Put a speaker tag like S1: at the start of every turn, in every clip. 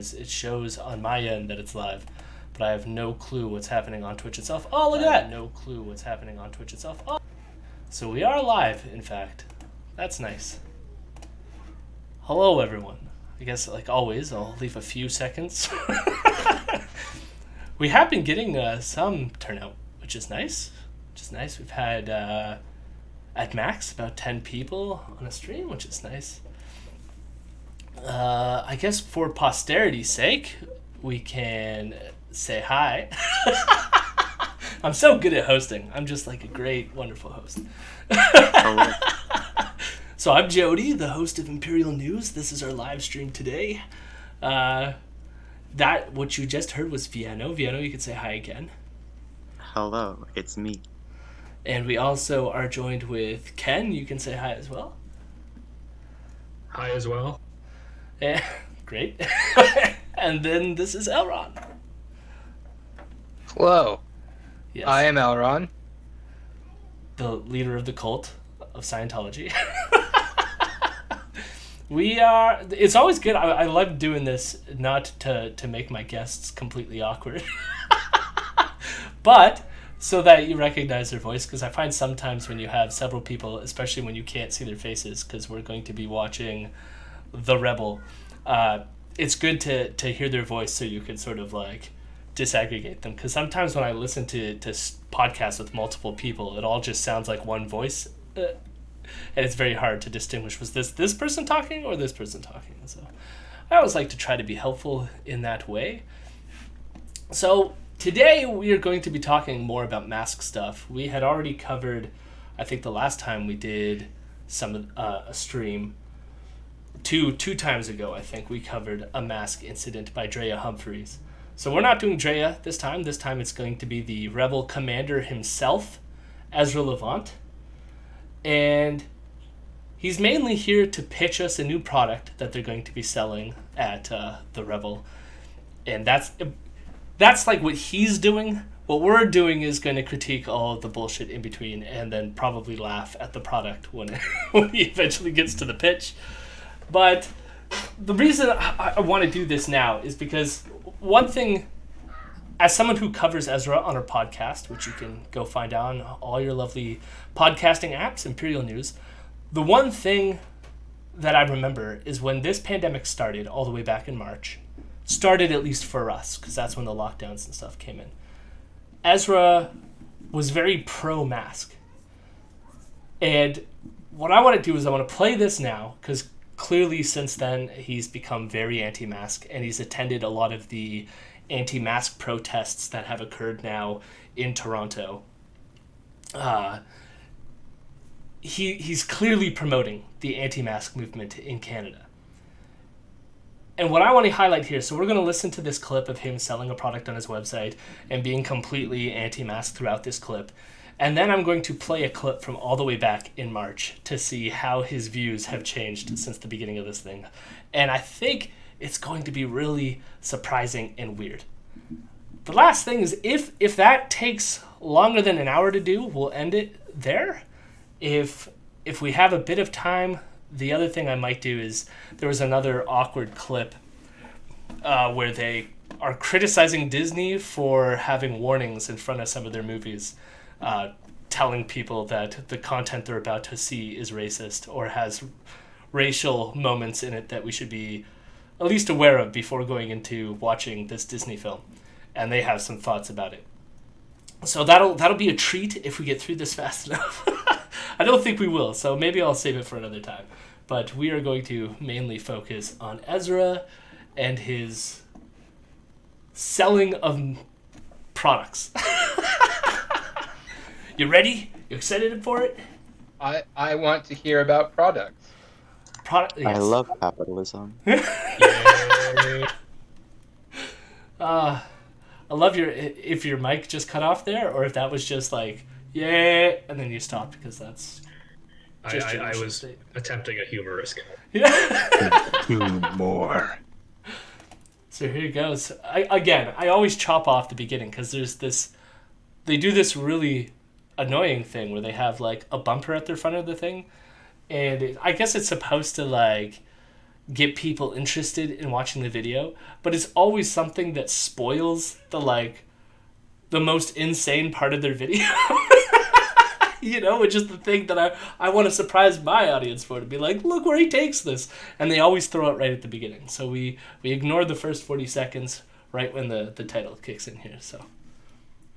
S1: It shows on my end that it's live, but I have no clue what's happening on Twitch itself. Oh, look at that! No clue what's happening on Twitch itself. Oh, so we are live, in fact. That's nice. Hello, everyone. I guess, like always, I'll leave a few seconds. We have been getting some turnout, which is nice. We've had, at max, about 10 people on a stream, which is nice. I guess for posterity's sake, we can say hi. I'm so good at hosting. I'm just like a great, wonderful host. So I'm Jody, the host of Imperial News. This is our live stream today. That what you just heard was Viano. Viano, you could say hi again.
S2: Hello, it's me.
S1: And we also are joined with Ken. You can say hi as well.
S3: Hi as well.
S1: Yeah, great. And then this is Elron.
S4: Hello.
S1: Yes.
S4: I am Elron.
S1: The leader of the cult of Scientology. It's always good. I love doing this, not to make my guests completely awkward, but so that you recognize their voice, because I find sometimes when you have several people, especially when you can't see their faces, because we're going to be watching The Rebel, it's good to hear their voice so you can sort of like disaggregate them, because sometimes when I listen to podcasts with multiple people, it all just sounds like one voice, and it's very hard to distinguish, was this person talking or this person talking? So I always like to try to be helpful in that way. So today we are going to be talking more about mask stuff. We had already covered, I think the last time we did a stream, two times ago, I think, we covered a mask incident by Drea Humphreys. So we're not doing Drea this time. This time it's going to be the rebel commander himself, Ezra Levant. And he's mainly here to pitch us a new product that they're going to be selling at the Rebel. And that's like what he's doing. What we're doing is going to critique all of the bullshit in between and then probably laugh at the product when he eventually gets to the pitch. But the reason I want to do this now is because one thing, as someone who covers Ezra on our podcast, which you can go find on all your lovely podcasting apps, Imperial News, the one thing that I remember is when this pandemic started all the way back in March, started at least for us, because that's when the lockdowns and stuff came in, Ezra was very pro-mask. And what I want to do is I want to play this now, because clearly since then he's become very anti-mask, and he's attended a lot of the anti-mask protests that have occurred now in Toronto. He's clearly promoting the anti-mask movement in Canada. And what I want to highlight here, so we're going to listen to this clip of him selling a product on his website and being completely anti-mask throughout this clip. And then I'm going to play a clip from all the way back in March to see how his views have changed since the beginning of this thing. And I think it's going to be really surprising and weird. The last thing is, if that takes longer than an hour to do, we'll end it there. If we have a bit of time, the other thing I might do is, there was another awkward clip where they are criticizing Disney for having warnings in front of some of their movies, telling people that the content they're about to see is racist or has racial moments in it that we should be at least aware of before going into watching this Disney film. And they have some thoughts about it. So that'll be a treat if we get through this fast enough. I don't think we will, so maybe I'll save it for another time. But we are going to mainly focus on Ezra and his selling of products. You ready? You excited for it?
S4: I want to hear about products.
S1: Yes.
S2: I love capitalism.
S1: I love if your mic just cut off there, or if that was just like, yeah, and then you stopped, because that's just
S3: I was attempting a humorous game.
S1: Yeah.
S2: More.
S1: So here it goes. I always chop off the beginning, because they do this really annoying thing where they have like a bumper at the front of the thing, and I guess it's supposed to like get people interested in watching the video, but it's always something that spoils the most insane part of their video. Which is the thing that I want to surprise my audience for, to be like, look where he takes this. And they always throw it right at the beginning. So we ignore the first 40 seconds right when the title kicks in here. So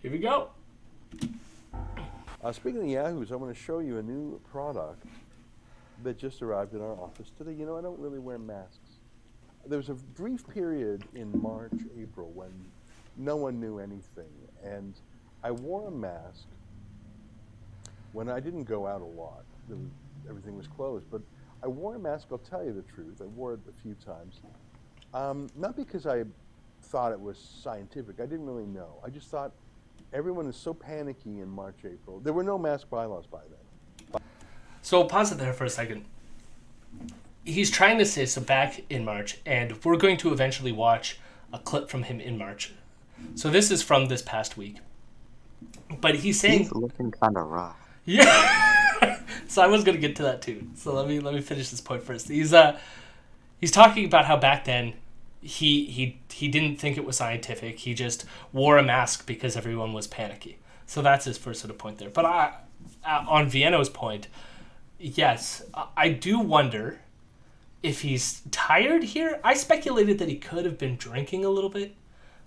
S1: here we go.
S5: Speaking of Yahoos, I want to show you a new product that just arrived in our office today. I don't really wear masks. There was a brief period in March, April when no one knew anything. And I wore a mask when I didn't go out a lot. Everything was closed. But I wore a mask, I'll tell you the truth. I wore it a few times. Not because I thought it was scientific. I didn't really know. I just thought everyone is so panicky in March, April. There were no mask bylaws by then.
S1: So pause it there for a second. He's trying to say, so back in March, and we're going to eventually watch a clip from him in March. So this is from this past week. But he's saying...
S2: He's looking kind of rough.
S1: Yeah. So I was going to get to that too. So let me finish this point first. He's talking about how back then he didn't think it was scientific. He just wore a mask because everyone was panicky. So that's his first sort of point there. But on Vienno's point, yes, I do wonder if he's tired here. I speculated that he could have been drinking a little bit,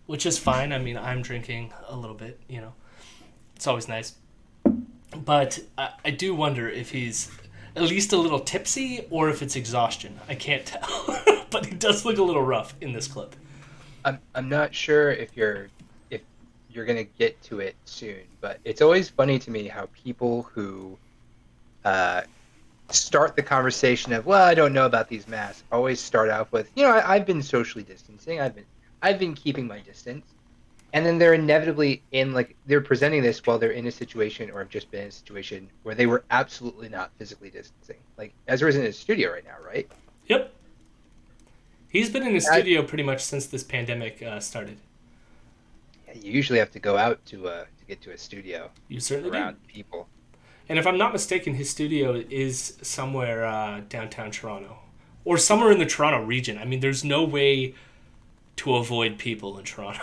S1: which is fine. I mean, I'm drinking a little bit, It's always nice. But I do wonder if he's at least a little tipsy or if it's exhaustion. I can't tell. But he does look a little rough in this clip.
S4: I'm not sure if you're gonna get to it soon, but it's always funny to me how people who start the conversation of, well, I don't know about these masks, always start off with, I've been socially distancing, I've been keeping my distance. And then they're inevitably they're presenting this while they're in a situation or have just been in a situation where they were absolutely not physically distancing. Like, Ezra's in his studio right now, right?
S1: Yep. He's been in his studio pretty much since this pandemic started.
S4: Yeah, you usually have to go out to get to a studio.
S1: You certainly
S4: around
S1: do.
S4: People.
S1: And if I'm not mistaken, his studio is somewhere downtown Toronto. Or somewhere in the Toronto region. I mean, there's no way to avoid people in Toronto.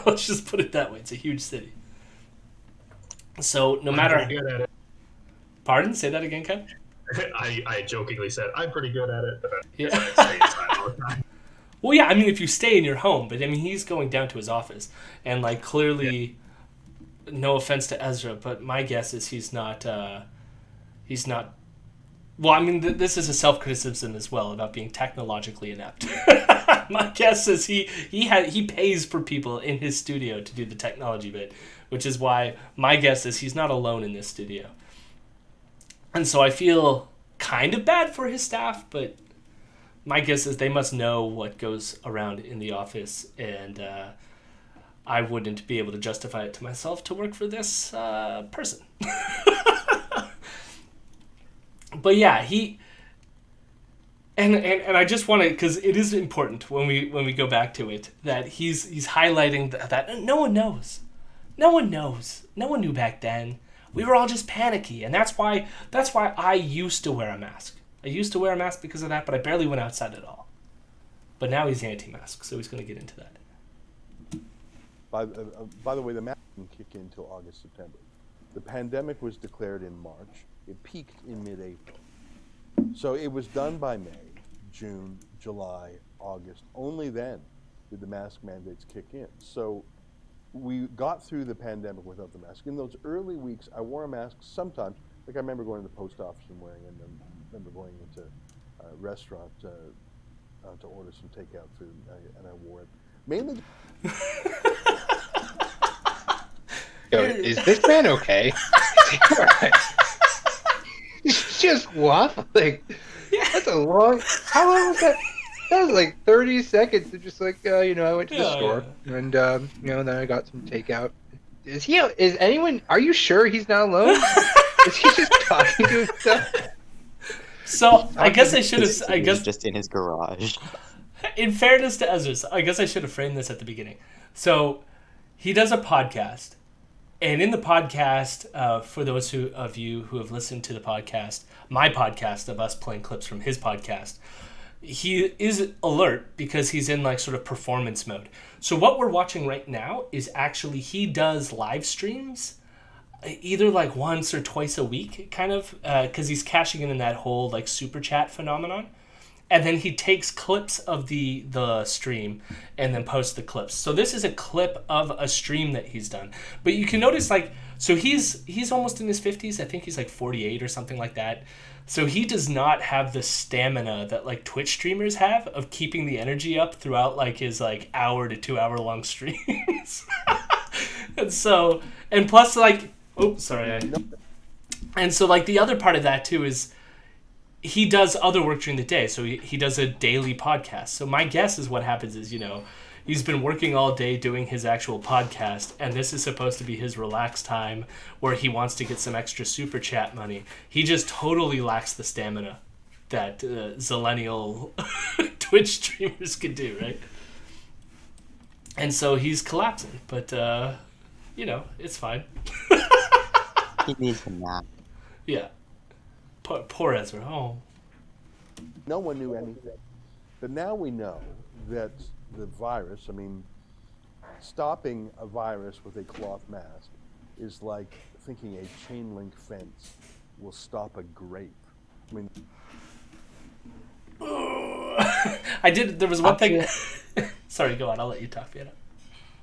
S1: Let's just put it that way. It's a huge city. So no matter...
S3: I'm pretty good at it.
S1: Pardon? Say that again, Kev?
S3: I jokingly said, I'm pretty good at it, but
S1: Yeah.
S3: I stay inside all the time.
S1: Well, yeah, I mean, if you stay in your home, but I mean, he's going down to his office. And clearly, no offense to Ezra, but my guess is he's not... Well, I mean, this is a self-criticism as well about being technologically inept. My guess is he pays for people in his studio to do the technology bit, which is why my guess is he's not alone in this studio. And so I feel kind of bad for his staff, but my guess is they must know what goes around in the office, and I wouldn't be able to justify it to myself to work for this person. But yeah, and I just want to, because it is important when we go back to it, that he's highlighting that no one knows, no one knew back then. We were all just panicky, and that's why I used to wear a mask. I used to wear a mask because of that, but I barely went outside at all. But now he's anti-mask, so he's going to get into that.
S5: By the way, the mask didn't kick in until August, September. The pandemic was declared in March. It peaked in mid-April. So it was done by May, June, July, August. Only then did the mask mandates kick in. So we got through the pandemic without the mask. In those early weeks, I wore a mask sometimes. Like, I remember going to the post office and wearing it, and I remember going into a restaurant to order some takeout food, and I wore it. Mainly...
S4: Yo, is this man okay? He's just waffling. That's a long... How long was that? That was like 30 seconds of just like, I went to the store, and, then I got some takeout. Is anyone... Are you sure he's not alone? Is he just talking to himself?
S1: So, I guess I should have... I guess
S2: just in his garage.
S1: In fairness to Ezra, I guess I should have framed this at the beginning. So, he does a podcast. And in the podcast, for those of you who have listened to the podcast, my podcast of us playing clips from his podcast, he is alert because he's in like sort of performance mode. So what we're watching right now is actually he does live streams either like once or twice a week, kind of, because he's cashing in that whole like super chat phenomenon. And then he takes clips of the stream and then posts the clips. So this is a clip of a stream that he's done. But you can notice like, so he's almost in his 50s. I think he's like 48 or something like that. So he does not have the stamina that like Twitch streamers have of keeping the energy up throughout like his like hour to 2 hour long streams. And so, and plus like, and so like the other part of that too is he does other work during the day. So he does a daily podcast. So my guess is what happens is, he's been working all day doing his actual podcast, and this is supposed to be his relaxed time where he wants to get some extra super chat money. He just totally lacks the stamina that zillennial Twitch streamers can do, right? And so he's collapsing, but it's fine.
S2: He needs a nap.
S1: Yeah. Poor Ezra. Oh.
S5: No one knew anything. But now we know that the virus, stopping a virus with a cloth mask is like thinking a chain link fence will stop a grape.
S1: There was one thing. Sorry, go on. I'll let you talk, Fiona.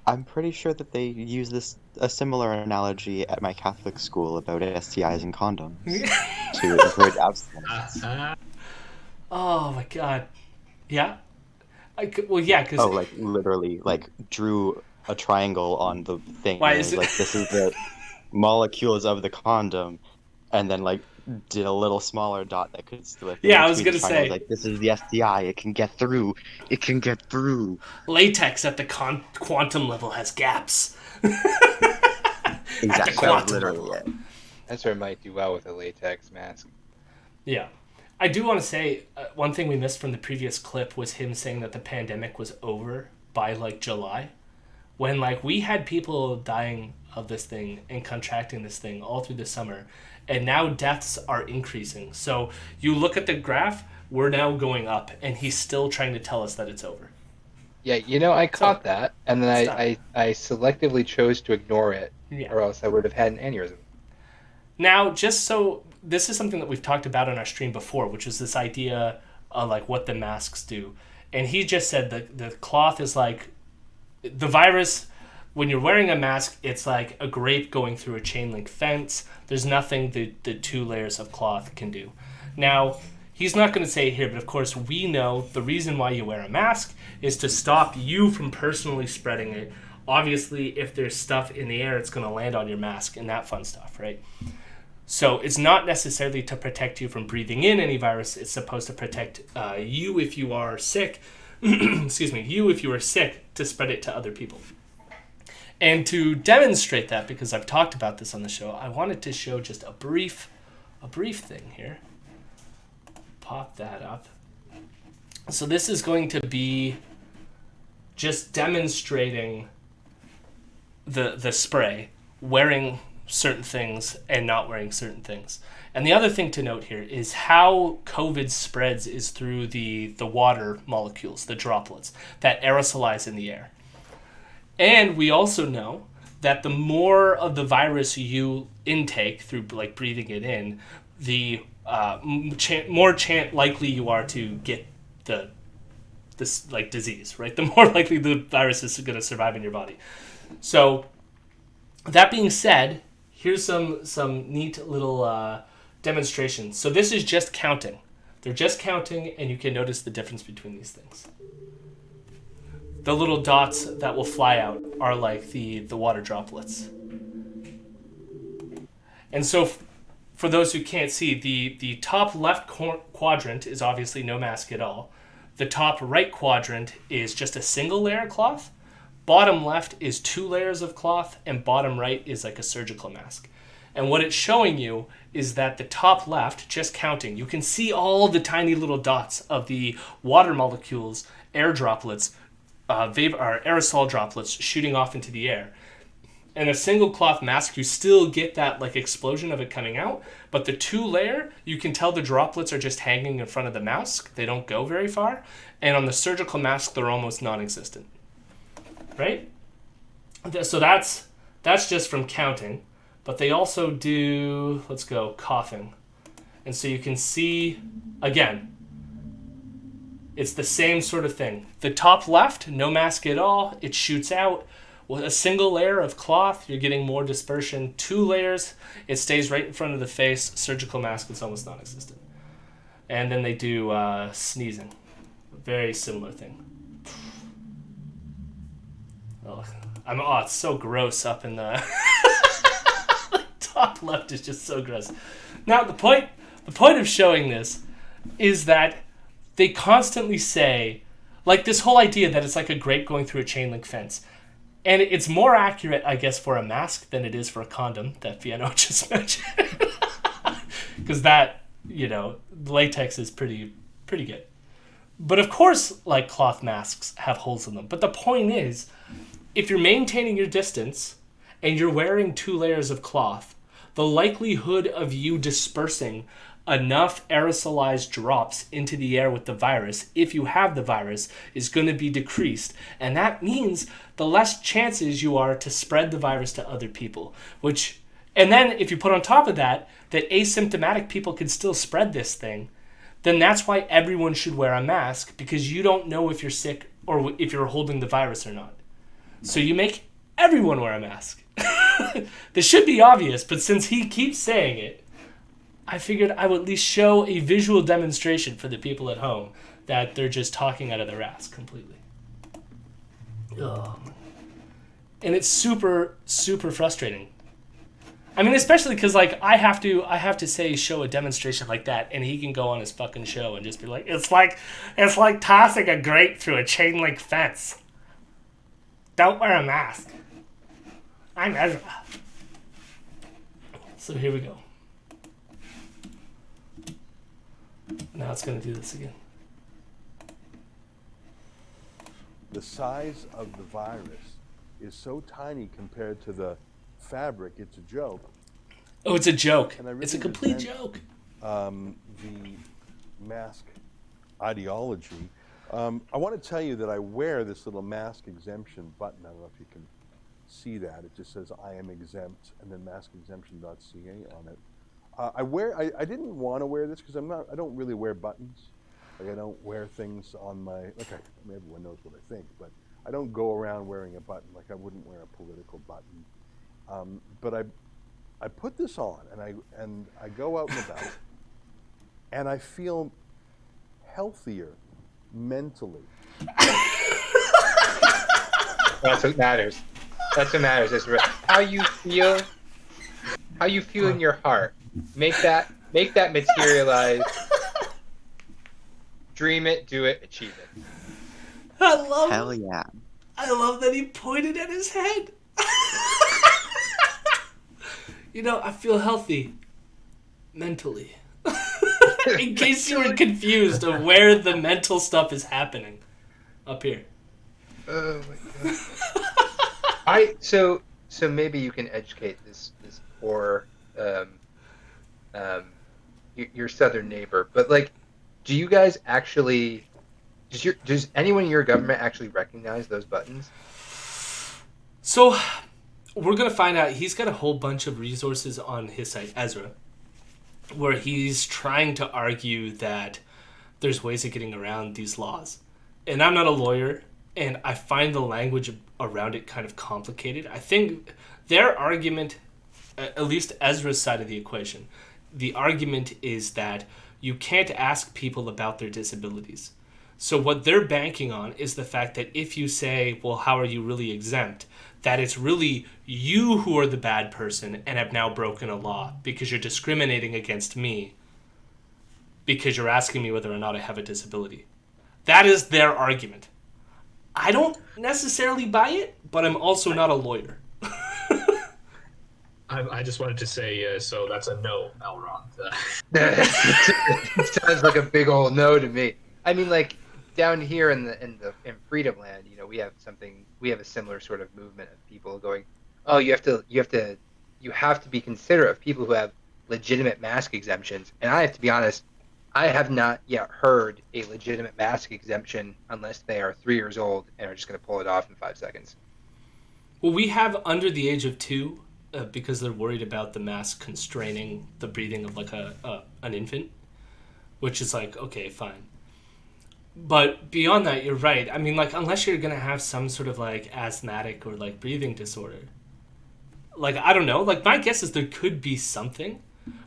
S2: I'm pretty sure that they use a similar analogy at my Catholic school about STIs and condoms to encourage abstinence.
S1: Oh my god. Yeah? Because...
S2: Oh, like, literally, like, drew a triangle on the thing.
S1: Why is it...
S2: Like, this is the molecules of the condom, and then, like, did a little smaller dot that could slip.
S1: Yeah, I was going to say.
S2: Like, this is the STI. It can get through. It can get through.
S1: Latex at the quantum level has gaps.
S2: Exactly. Literally it.
S4: That's where it might do well with a latex mask.
S1: Yeah. I do want to say, one thing we missed from the previous clip was him saying that the pandemic was over by, like, July. When, like, we had people dying of this thing and contracting this thing all through the summer. And now deaths are increasing. So you look at the graph, we're now going up, and he's still trying to tell us that it's over.
S4: Yeah, I caught that, and then I selectively chose to ignore it, or else I would have had an aneurysm.
S1: Now, this is something that we've talked about on our stream before, which is this idea of like what the masks do. And he just said that the cloth is like the virus. When you're wearing a mask, it's like a grape going through a chain link fence. There's nothing the 2 layers of cloth can do. Now, he's not going to say it here, but of course we know the reason why you wear a mask is to stop you from personally spreading it. Obviously, if there's stuff in the air, it's going to land on your mask and that fun stuff, right? So it's not necessarily to protect you from breathing in any virus. It's supposed to protect you if you are sick. Excuse me, you if you are sick, to spread it to other people. And to demonstrate that, because I've talked about this on the show, I wanted to show just a brief thing here. Pop that up. So this is going to be just demonstrating the spray, wearing certain things and not wearing certain things. And the other thing to note here is how COVID spreads is through the water molecules, the droplets, that aerosolize in the air. And we also know that the more of the virus you intake through like breathing it in, the more likely you are to get this like disease, right? The more likely the virus is going to survive in your body. So that being said, here's some neat little demonstrations. So this is just counting. They're just counting, and you can notice the difference between these things. The little dots that will fly out are like the water droplets. And so for those who can't see, the top left quadrant is obviously no mask at all. The top right quadrant is just a single layer of cloth. Bottom left is 2 layers of cloth, and bottom right is like a surgical mask. And what it's showing you is that the top left, just counting, you can see all the tiny little dots of the water molecules, air droplets, aerosol droplets shooting off into the air. In a single cloth mask, you still get that like explosion of it coming out, but the 2-layer, you can tell the droplets are just hanging in front of the mask. They don't go very far. And on the surgical mask, they're almost non-existent. Right? So that's just from counting. But they also do, let's go, coughing. And so you can see, again, it's the same sort of thing. The top left, no mask at all. It shoots out. With a single layer of cloth, you're getting more dispersion. 2 layers, it stays right in front of the face. Surgical mask, it's almost non-existent. And then they do sneezing. Very similar thing. It's so gross up in the top left is just so gross. Now the point of showing this is that they constantly say, like this whole idea that it's like a grape going through a chain link fence. And it's more accurate, I guess, for a mask than it is for a condom that Fiano just mentioned. Because that, latex is pretty good. But of course, like cloth masks have holes in them. But the point is, if you're maintaining your distance and you're wearing 2 layers of cloth, the likelihood of you dispersing enough aerosolized drops into the air with the virus, if you have the virus, is going to be decreased. And that means the less chances you are to spread the virus to other people. And then if you put on top of that asymptomatic people can still spread this thing, then that's why everyone should wear a mask, because you don't know if you're sick or if you're holding the virus or not. So you make everyone wear a mask. This should be obvious, but since he keeps saying it, I figured I would at least show a visual demonstration for the people at home that they're just talking out of their ass completely. Ugh. And it's super, super frustrating. I mean, especially because like I have to show a demonstration like that, and he can go on his fucking show and just be like, it's like tossing a grape through a chain link fence. Don't wear a mask. I'm Ezra. So here we go. Now it's going to do this again.
S5: The size of the virus is so tiny compared to the fabric, it's a joke.
S1: Oh, it's a joke.
S5: And I really
S1: it's a complete
S5: resent,
S1: joke.
S5: The mask ideology. I want to tell you that I wear this little mask exemption button. I don't know if you can see that. It just says I am exempt and then maskexemption.ca on it. I didn't want to wear this because I don't really wear buttons. Like I don't wear things on my, everyone knows what I think, but I don't go around wearing a button. Like I wouldn't wear a political button. But I put this on and I go out and about and I feel healthier mentally.
S4: That's what matters. That's what matters. How you feel in your heart. Make that materialize. Dream it, do it, achieve it.
S2: Hell yeah.
S1: I love that he pointed at his head. I feel healthy mentally. In case you were confused of where the mental stuff is happening. Up here.
S4: Oh my god. So maybe you can educate this poor your southern neighbor, but like, do you guys actually does anyone in your government actually recognize those buttons?
S1: So we're gonna find out. He's got a whole bunch of resources on his site, Ezra, where he's trying to argue that there's ways of getting around these laws. And I'm not a lawyer, and I find the language around it kind of complicated. I think their argument, at least Ezra's side of the equation, the argument is that you can't ask people about their disabilities. So what they're banking on is the fact that if you say, well, how are you really exempt? That it's really you who are the bad person and have now broken a law because you're discriminating against me because you're asking me whether or not I have a disability. That is their argument. I don't necessarily buy it, but I'm also not a lawyer.
S3: I just wanted to say, so that's a no, Elrond.
S4: It sounds like a big old no to me. I mean, like down here in Freedom Land, we have a similar sort of movement of people going, Oh, you have to be considerate of people who have legitimate mask exemptions. And I have to be honest, I have not yet heard a legitimate mask exemption unless they are 3 years old and are just going to pull it off in 5 seconds.
S1: Well, we have under the age of 2 because they're worried about the mask constraining the breathing of like an infant, which is like, okay, fine. But beyond that, you're right. I mean, like, unless you're gonna have some sort of like asthmatic or like breathing disorder, like, I don't know. Like, my guess is there could be something,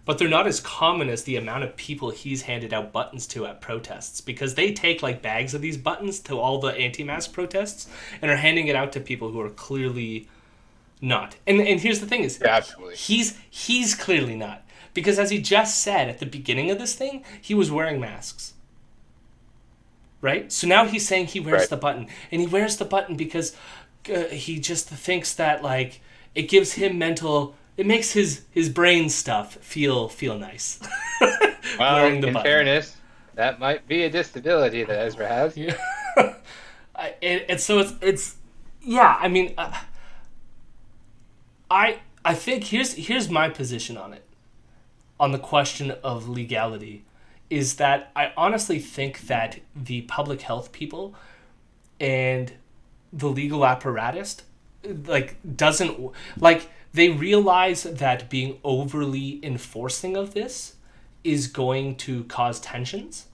S1: but they're not as common as the amount of people he's handed out buttons to at protests, because they take like bags of these buttons to all the anti-mask protests and are handing it out to people who are clearly not. And here's the thing is,
S4: Yeah, absolutely.
S1: he's clearly not, because as he just said at the beginning of this thing, he was wearing masks. Right? So now he's saying he wears
S4: Right.
S1: the button. And he wears the button because he just thinks that, like, it gives him mental... It makes his brain stuff feel nice.
S4: Well,
S1: Wearing the
S4: in
S1: button.
S4: fairness, that might be a disability that Ezra has.
S1: Yeah. And so it's... Yeah, I mean... I think here's my position on it. On the question of legality, is that I honestly think that the public health people and the legal apparatus like doesn't like they realize that being overly enforcing of this is going to cause tensions.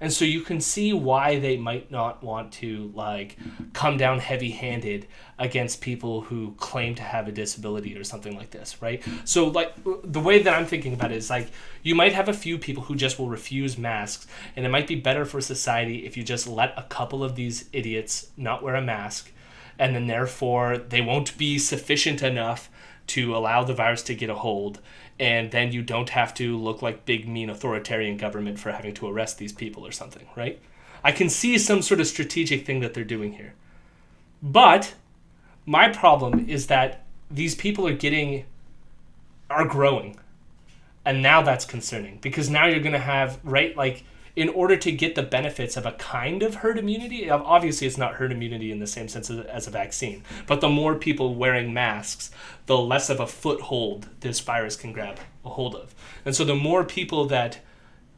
S1: And so you can see why they might not want to like come down heavy-handed against people who claim to have a disability or something like this, right? So like the way that I'm thinking about it is like you might have a few people who just will refuse masks, and it might be better for society if you just let a couple of these idiots not wear a mask, and then therefore they won't be sufficient enough to allow the virus to get a hold, and then you don't have to look like big mean authoritarian government for having to arrest these people or something, right? I can see some sort of strategic thing that they're doing here. But my problem is that these people are growing. And now that's concerning, because now you're going to have, right, like in order to get the benefits of a kind of herd immunity, obviously it's not herd immunity in the same sense as a vaccine, but the more people wearing masks, the less of a foothold this virus can grab a hold of. And so the more people that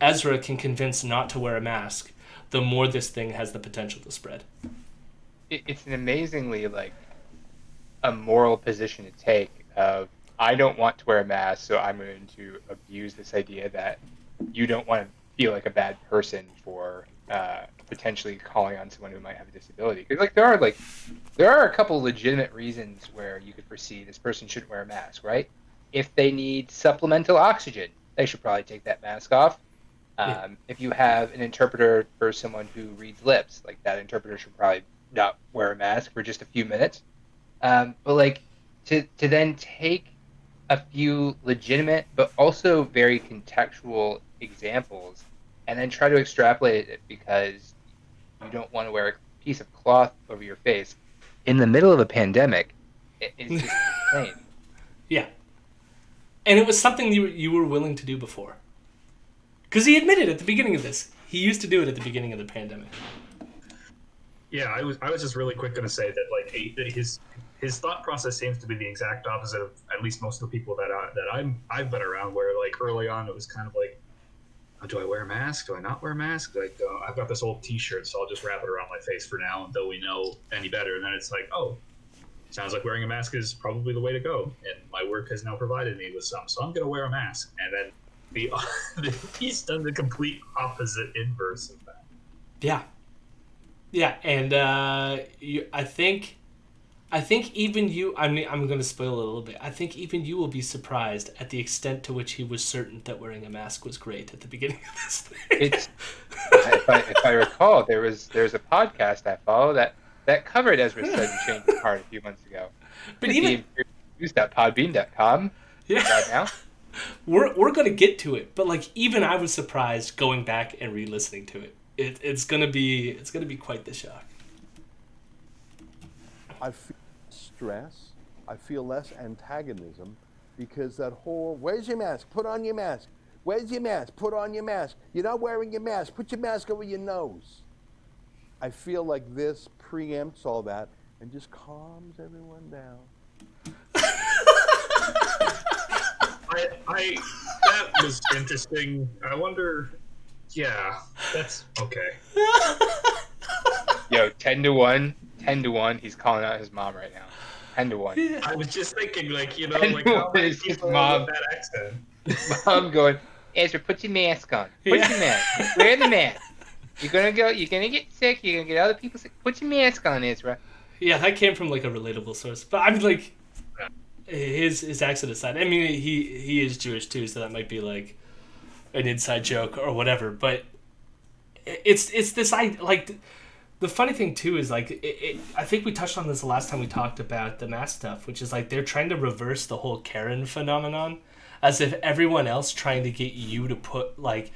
S1: Ezra can convince not to wear a mask, the more this thing has the potential to spread.
S4: It's an amazingly like a moral position to take of I don't want to wear a mask, so I'm going to abuse this idea that you don't want to feel like a bad person for potentially calling on someone who might have a disability. Because like there are a couple legitimate reasons where you could foresee this person shouldn't wear a mask, right? If they need supplemental oxygen, they should probably take that mask off. If you have an interpreter for someone who reads lips, like that interpreter should probably not wear a mask for just a few minutes. But like to then take a few legitimate but also very contextual examples and then try to extrapolate it because you don't want to wear a piece of cloth over your face in the middle of a pandemic is just insane.
S1: Yeah. And it was something you were willing to do before. Because he admitted at the beginning of this. He used to do it at the beginning of the pandemic.
S3: Yeah, I was just really quick going to say that like his thought process seems to be the exact opposite of at least most of the people that I've been around. Where like early on it was kind of like, oh, do I wear a mask? Do I not wear a mask? Like I've got this old T-shirt, so I'll just wrap it around my face for now until we know any better. And then it's like, oh, sounds like wearing a mask is probably the way to go, and my work has now provided me with some, so I'm going to wear a mask. And then he's done the complete opposite inverse of that.
S1: Yeah. Yeah, and I think even you, I mean, I'm going to spoil it a little bit. I think even you will be surprised at the extent to which he was certain that wearing a mask was great at the beginning of this thing.
S4: It's if I recall, there's a podcast I follow that covered Ezra's sudden change of heart a few months ago.
S1: But even
S4: use.podbean.com
S1: yeah,
S4: right now.
S1: we're going to get to it. But like even I was surprised going back and re-listening to it. It's gonna be quite the shock.
S5: I feel stress. I feel less antagonism because that whole, where's your mask? Put on your mask. Where's your mask? Put on your mask. You're not wearing your mask. Put your mask over your nose. I feel like this preempts all that and just calms everyone down.
S3: I that was interesting. I wonder. Yeah, that's okay.
S4: Yo, 10-1, 10-1. He's calling out his mom right now. 10-1.
S3: I was just thinking, like, you know,
S4: And
S3: like how many
S4: it's his
S3: people
S4: mom.
S3: with that accent?
S4: Mom going, Ezra, put your mask on. Put
S1: Yeah.
S4: your mask. Wear the mask. You're gonna get sick. You're gonna get other people sick. Put your mask on, Ezra.
S1: Yeah, that came from like a relatable source. But I'm like, his accent aside, I mean, he is Jewish too, so that might be like an inside joke or whatever. But it's this like the funny thing too is like I think we touched on this the last time we talked about the mask stuff, which is like they're trying to reverse the whole Karen phenomenon, as if everyone else trying to get you to put like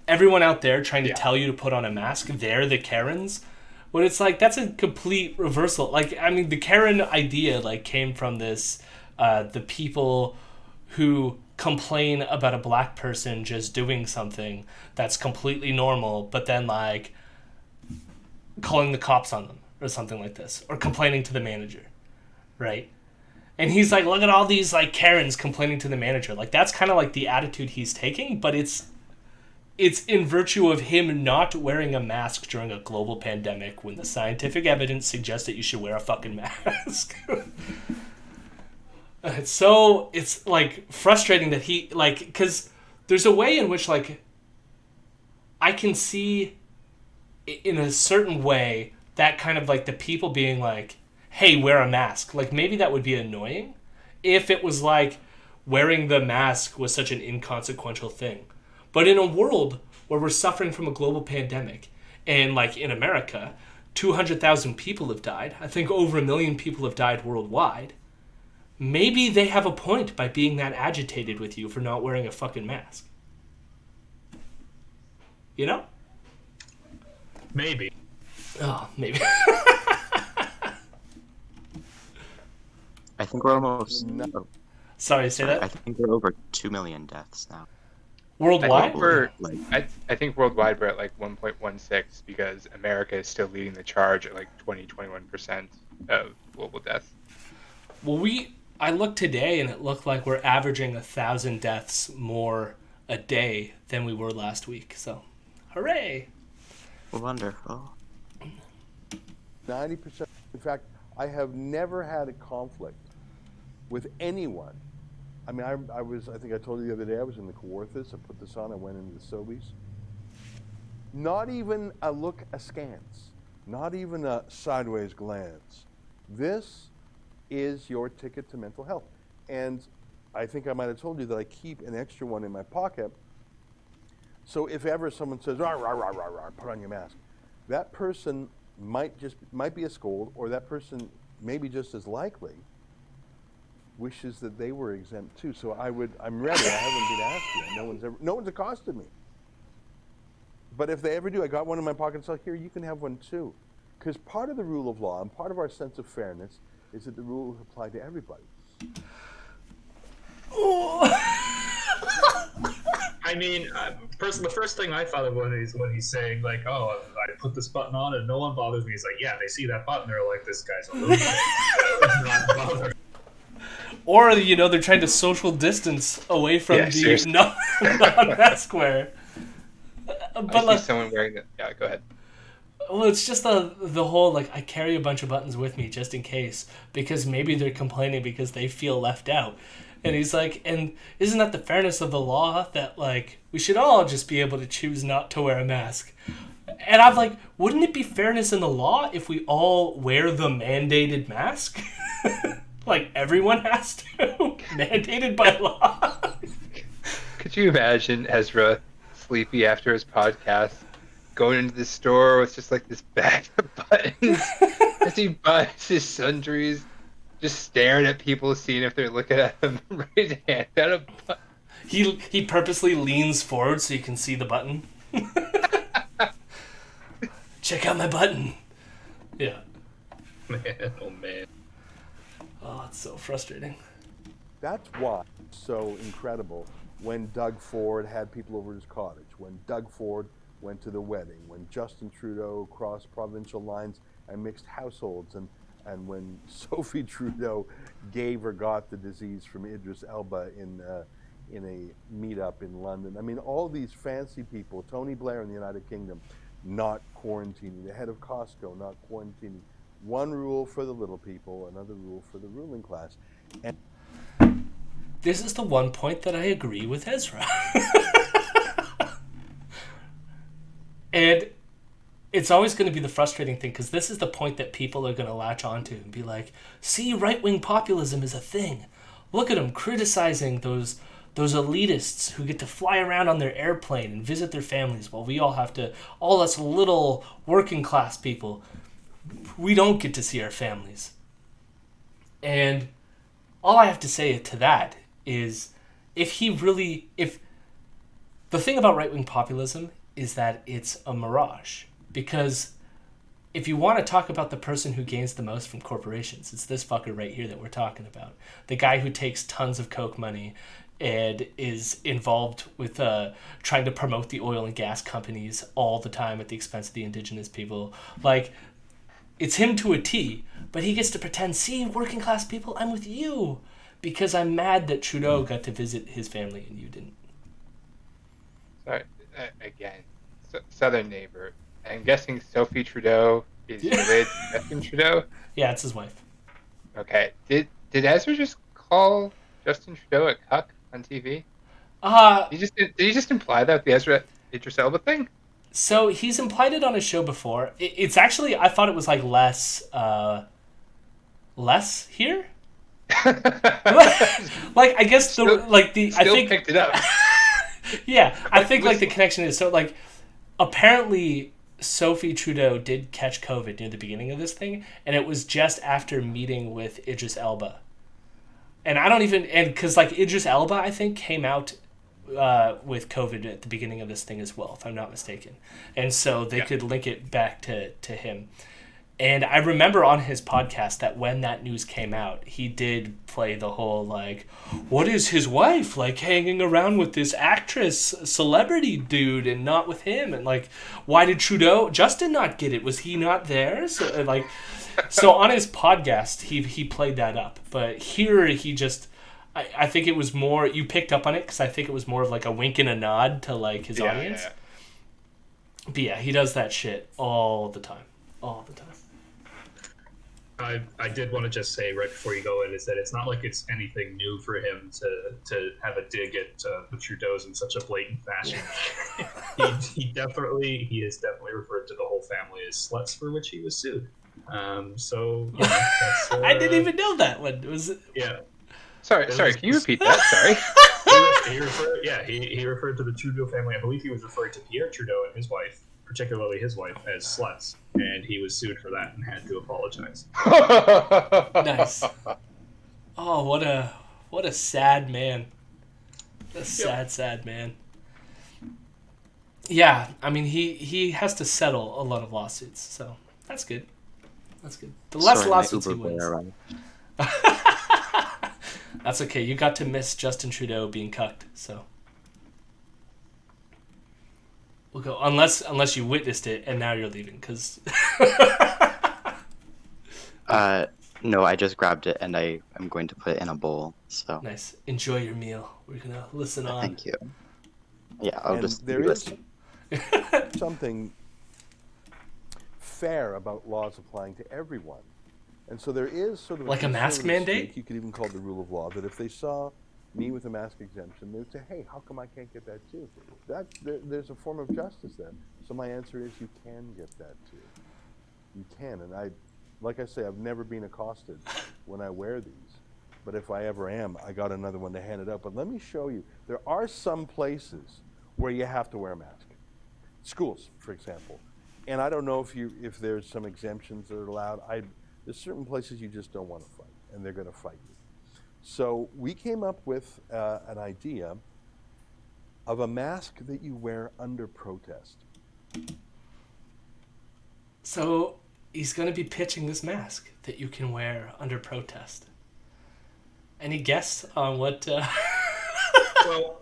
S1: everyone out there trying to tell you to put on a mask, they're the Karens. When it's like that's a complete reversal. Like I mean, the Karen idea like came from this the people who complain about a black person just doing something that's completely normal, but then like calling the cops on them or something like this, or complaining to the manager, right? And he's like, look at all these like Karens complaining to the manager. Like that's kind of like the attitude he's taking, but it's in virtue of him not wearing a mask during a global pandemic when the scientific evidence suggests that you should wear a fucking mask. It's like frustrating that he like, because there's a way in which like I can see in a certain way that kind of like the people being like, hey, wear a mask. Like maybe that would be annoying if it was like wearing the mask was such an inconsequential thing. But in a world where we're suffering from a global pandemic, and like in America, 200,000 people have died. I think over 1 million people have died worldwide. Maybe they have a point by being that agitated with you for not wearing a fucking mask. You know?
S3: Maybe.
S1: Oh, maybe.
S2: I think we're almost.
S1: Sorry, say
S2: I
S1: that?
S2: think we're over 2 million deaths now.
S1: Worldwide?
S4: I think worldwide we're at like 1.16 because America is still leading the charge at like 21% of global deaths.
S1: Well, I looked today and it looked like we're averaging 1,000 deaths more a day than we were last week. So, hooray!
S2: Wonderful.
S5: 90%. In fact, I have never had a conflict with anyone. I mean, I think I told you the other day, I was in the Kawarthas. I put this on, I went into the Sobeys. Not even a look askance. Not even a sideways glance. This is your ticket to mental health. And I think I might have told you that I keep an extra one in my pocket. So if ever someone says, rah, rah, rah, rah, rah, put on your mask, that person might be a scold, or that person maybe just as likely wishes that they were exempt too. So I'm ready. I haven't been asked yet. No one's accosted me. But if they ever do, I got one in my pocket, so here, you can have one too. Because part of the rule of law and part of our sense of fairness is that the rules apply to everybody.
S3: I mean, the first thing I thought of when he's saying like, "Oh, I put this button on and no one bothers me," he's like, "Yeah, they see that button, they're like, this guy's a lunatic." Not bothered.
S1: Or, you know, they're trying to social distance away from the non-mask wearer. But
S4: I
S1: like,
S4: see someone wearing it. Yeah, go ahead.
S1: well, it's just the whole, like, I carry a bunch of buttons with me just in case, because maybe they're complaining because they feel left out. And he's like, and isn't that the fairness of the law that, like, we should all just be able to choose not to wear a mask? And I'm like, wouldn't it be fairness in the law if we all wear the mandated mask? Like, everyone has to, mandated by law.
S4: Could you imagine Ezra sleepy after his podcast, going into the store with just like this bag of buttons as he buys his sundries, just staring at people, seeing if they're looking at him, raise a hand at a button.
S1: He purposely leans forward so you can see the button. Check out my button. Yeah.
S3: Man, oh man.
S1: Oh, it's so frustrating.
S5: That's why it's so incredible when Doug Ford had people over at his cottage, when Doug Ford went to the wedding, when Justin Trudeau crossed provincial lines and mixed households, and And when Sophie Trudeau gave or got the disease from Idris Elba in a meetup in London, I mean, all these fancy people, Tony Blair in the United Kingdom, not quarantining, the head of Costco not quarantining. One rule for the little people, another rule for the ruling class. And
S1: this is the one point that I agree with Ezra. And it's always going to be the frustrating thing, because this is the point that people are going to latch onto and be like, see, right-wing populism is a thing. Look at them criticizing those elitists who get to fly around on their airplane and visit their families, while we all have to, all us little working class people, we don't get to see our families. And all I have to say to that is, if the thing about right-wing populism is that it's a mirage. Because if you want to talk about the person who gains the most from corporations, it's this fucker right here that we're talking about. The guy who takes tons of Coke money and is involved with trying to promote the oil and gas companies all the time at the expense of the indigenous people. Like, it's him to a T, but he gets to pretend, see, working class people, I'm with you, because I'm mad that Trudeau got to visit his family and you didn't.
S4: Sorry, again, southern neighbor. I'm guessing Sophie Trudeau is related to Justin Trudeau.
S1: Yeah, it's his wife.
S4: Okay. Did Ezra just call Justin Trudeau a cuck on TV? Did he just imply that with the Ezra Idris Elba thing?
S1: So he's implied it on his show before. It's actually, I thought it was like less here. Like, I guess
S4: still
S1: I think
S4: picked it up.
S1: Yeah, I think like the connection is, so like apparently Sophie Trudeau did catch COVID near the beginning of this thing, and it was just after meeting with Idris Elba. And I don't even, and because like Idris Elba, I think, came out with COVID at the beginning of this thing as well, if I'm not mistaken. And so they could link it back to him. And I remember on his podcast that when that news came out, he did play the whole, like, what is his wife, like, hanging around with this actress, celebrity dude, and not with him? And, like, why did Justin not get it? Was he not there? So, like, so on his podcast, he played that up. But here, he just, I think it was more, you picked up on it, because I think it was more of, like, a wink and a nod to, like, his audience. Yeah. But, yeah, he does that shit all the time. All the time.
S3: I did want to just say right before you go in is that it's not like it's anything new for him to have a dig at the Trudeaus in such a blatant fashion. he is definitely referred to the whole family as sluts, for which he was sued. So you know, that's,
S1: I didn't even know that one.
S3: Yeah.
S4: Sorry. Can you repeat that? Sorry.
S3: He referred to the Trudeau family. I believe he was referring to Pierre Trudeau and his wife, particularly his wife, as sluts, and he was sued for that and had to apologize.
S1: Nice. Oh, what a sad man. Sad man. Yeah, I mean, he has to settle a lot of lawsuits, so that's good. The less lawsuits he wins. That's okay. You got to miss Justin Trudeau being cucked, so we'll go. Unless you witnessed it and now you're leaving, because.
S2: No, I just grabbed it and I'm going to put it in a bowl. So
S1: nice. Enjoy your meal. We're gonna listen on.
S2: Thank you. Yeah, I'll just
S5: there is
S2: listen.
S5: something fair about laws applying to everyone. And so there is sort of
S1: like a mask mandate?
S5: Streak, you could even call it the rule of law, that if they saw me with a mask exemption, they would say, hey, how come I can't get that too? There's a form of justice there. So my answer is you can get that too. You can. And like I say, I've never been accosted when I wear these. But if I ever am, I got another one to hand it out. But let me show you. There are some places where you have to wear a mask. Schools, for example. And I don't know if there's some exemptions that are allowed. There's certain places you just don't want to fight, and they're going to fight you. So we came up with an idea of a mask that you wear under protest.
S1: So he's going to be pitching this mask that you can wear under protest. Any guess on what...
S3: Well,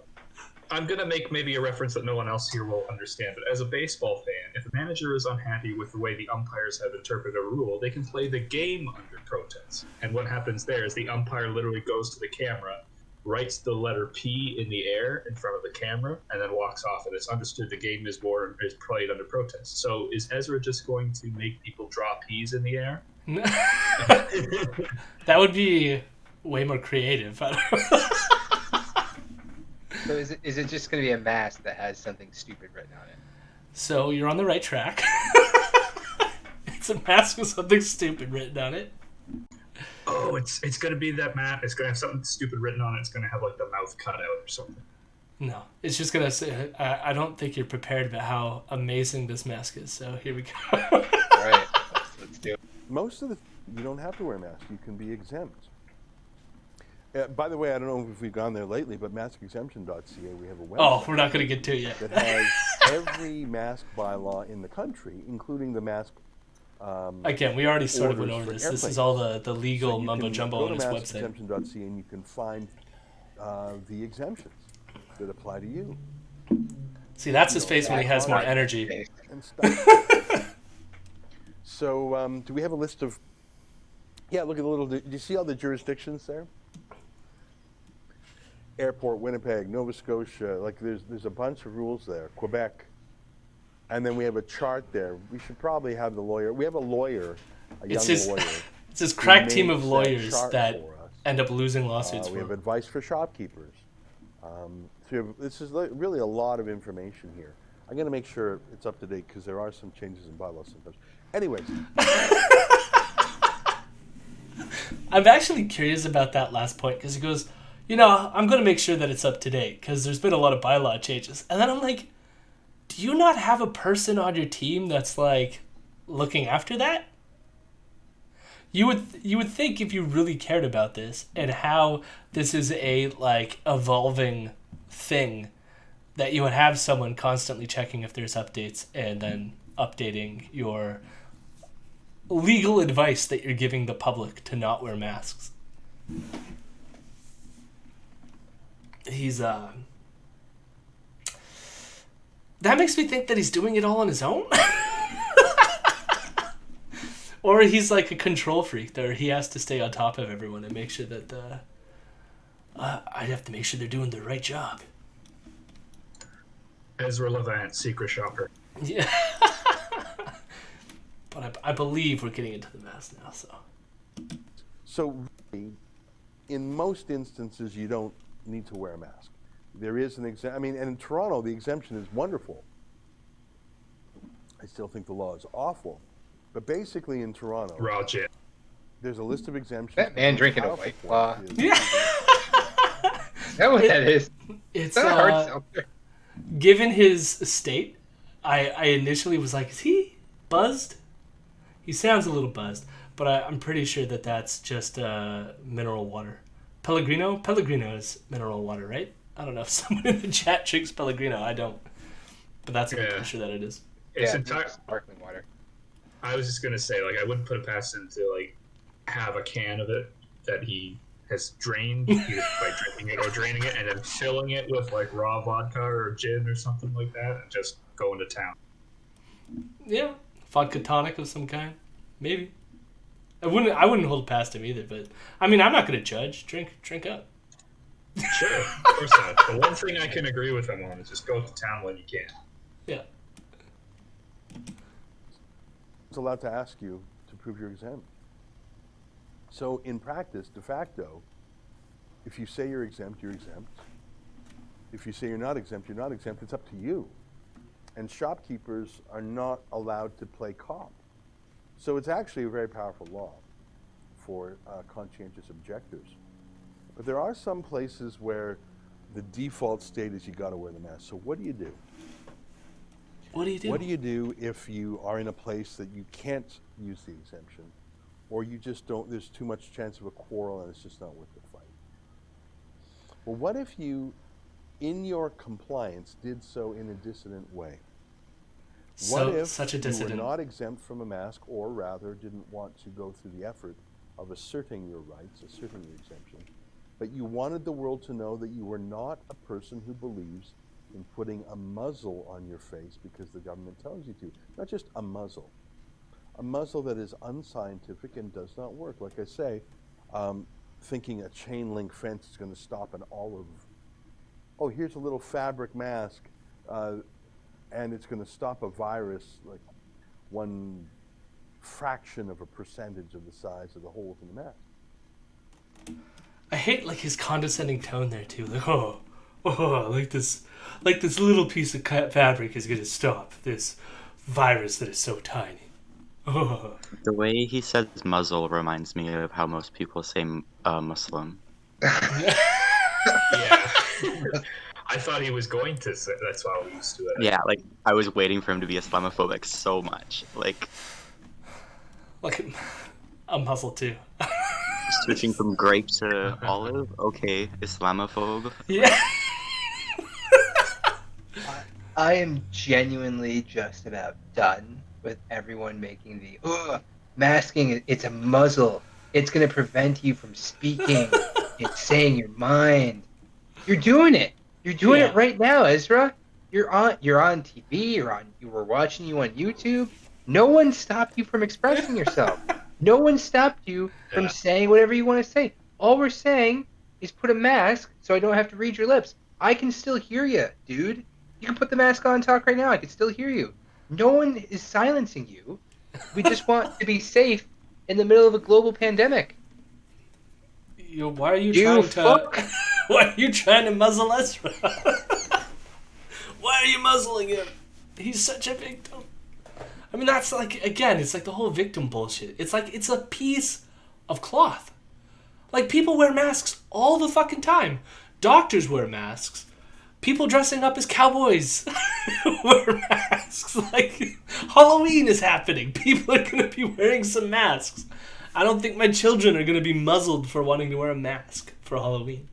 S3: I'm going to make maybe a reference that no one else here will understand, but as a baseball fan, if a manager is unhappy with the way the umpires have interpreted a rule, they can play the game under protest. And what happens there is the umpire literally goes to the camera, writes the letter P in the air in front of the camera, and then walks off. And it's understood the game is played under protest. So is Ezra just going to make people draw P's in the air?
S1: That would be way more creative.
S4: So is it just going to be a mask that has something stupid written on it?
S1: So you're on the right track. It's a mask with something stupid written on it.
S3: Oh, it's going to be that map. It's going to have something stupid written on it. It's going to have like the mouth cut out or something.
S1: No, it's just going to say, I don't think you're prepared about how amazing this mask is. So here we go.
S4: All right, let's do it.
S5: Most of you don't have to wear a mask. You can be exempt. By the way, I don't know if we've gone there lately, but maskexemption.ca, we have a website.
S1: Oh, we're not going to get to it yet.
S5: That has every mask bylaw in the country, including the mask.
S1: Again, we already sort of went over this.
S5: Airplanes.
S1: This is all the legal
S5: So
S1: mumbo jumbo on his
S5: Go
S1: website.
S5: to maskexemption.ca and you can find the exemptions that apply to you.
S1: See, that's his face when he has more energy.
S5: And stuff. So, do we have a list of? Yeah, look at the little. Do you see all the jurisdictions there? Airport, Winnipeg, Nova Scotia. Like there's a bunch of rules there. Quebec, and then we have a chart there. We should probably have the lawyer. We have a lawyer, a young lawyer.
S1: It's this crack team of
S5: makes
S1: lawyers
S5: chart
S1: that
S5: for us.
S1: end up losing lawsuits
S5: We
S1: for
S5: have
S1: him.
S5: advice for shopkeepers. This is really a lot of information here. I'm going to make sure it's up to date because there are some changes in bylaws sometimes. Anyways.
S1: I'm actually curious about that last point because he goes, I'm going to make sure that it's up to date because there's been a lot of bylaw changes. And then I'm like, do you not have a person on your team that's like looking after that? You would think if you really cared about this and how this is a like evolving thing that you would have someone constantly checking if there's updates and then updating your legal advice that you're giving the public to not wear masks. He's that makes me think that he's doing it all on his own. Or he's like a control freak there. He has to stay on top of everyone and make sure that I'd have to make sure they're doing the right job.
S3: Ezra Levant, secret shopper.
S1: Yeah. But I believe we're getting into the mask now, so.
S5: So, really, in most instances, you don't need to wear a mask. There is an exemption. I mean, and in Toronto, the exemption is wonderful. I still think the law is awful. But basically in Toronto,
S3: Roger.
S5: there's a list of exemptions.
S4: That man drinking a White Claw.
S1: Yeah.
S4: Is that what that is?
S1: It's
S4: Is that a hard seltzer?
S1: given his state, I initially was like, is he buzzed? He sounds a little buzzed, but I'm pretty sure that that's just mineral water. Pellegrino is mineral water, right? I don't know if someone in the chat drinks Pellegrino. I don't. But that's what I'm pretty sure that it is.
S3: It's
S4: Yeah, sparkling water.
S3: I was just gonna say, like, I wouldn't put it past him to like have a can of it that he has drained either by drinking it or draining it, and then filling it with like raw vodka or gin or something like that, and just going to town.
S1: Yeah, vodka tonic of some kind, maybe. I wouldn't hold it past him either, but I mean, I'm not gonna judge. Drink up.
S3: Sure, of course not. The one thing I can agree with him on is just go to town when you can.
S1: Yeah.
S5: It's allowed to ask you to prove you're exempt. So in practice, de facto, if you say you're exempt, you're exempt. If you say you're not exempt, you're not exempt. It's up to you. And shopkeepers are not allowed to play cop. So it's actually a very powerful law for conscientious objectors. But there are some places where the default state is you got to wear the mask. So what do you do?
S1: What do you do?
S5: What do you do if you are in a place that you can't use the exemption, or you just don't, there's too much chance of a quarrel and it's just not worth the fight? Well, what if you, in your compliance, did so in a dissident way? What if
S1: such a
S5: you
S1: dissident.
S5: were not exempt from a mask, or rather didn't want to go through the effort of asserting your rights, asserting your exemption, but you wanted the world to know that you were not a person who believes in putting a muzzle on your face because the government tells you to. Not just a muzzle that is unscientific and does not work. Like I say, thinking a chain link fence is going to stop an olive. Oh, here's a little fabric mask, and it's going to stop a virus like one fraction of a percentage of the size of the holes in the mask.
S1: I hate like his condescending tone there too. Like, like this little piece of fabric is going to stop this virus that is so tiny. Oh.
S2: The way he says muzzle reminds me of how most people say Muslim.
S3: Yeah. I thought he was going to say that's why we used to it.
S2: Yeah, like I was waiting for him to be Islamophobic so much. Like
S1: a muzzle too.
S2: switching from grape to olive. Okay, Islamophobe.
S1: Yeah.
S4: I am genuinely just about done with everyone making the masking. It's a muzzle. It's going to prevent you from speaking and saying your mind. You're doing it. You're doing it right now, Ezra. You're on TV. You were watching you on YouTube. No one stopped you from expressing yourself. No one stopped you from saying whatever you want to say. All we're saying is put a mask so I don't have to read your lips. I can still hear you, dude. You can put the mask on and talk right now. I can still hear you. No one is silencing you. We just want to be safe in the middle of a global pandemic.
S1: Why are you trying to muzzle Ezra? Why are you muzzling him? He's such a victim. I mean, that's like, again, it's like the whole victim bullshit. It's like, it's a piece of cloth. Like, people wear masks all the fucking time. Doctors wear masks. People dressing up as cowboys wear masks. Like, Halloween is happening. People are going to be wearing some masks. I don't think my children are going to be muzzled for wanting to wear a mask for Halloween.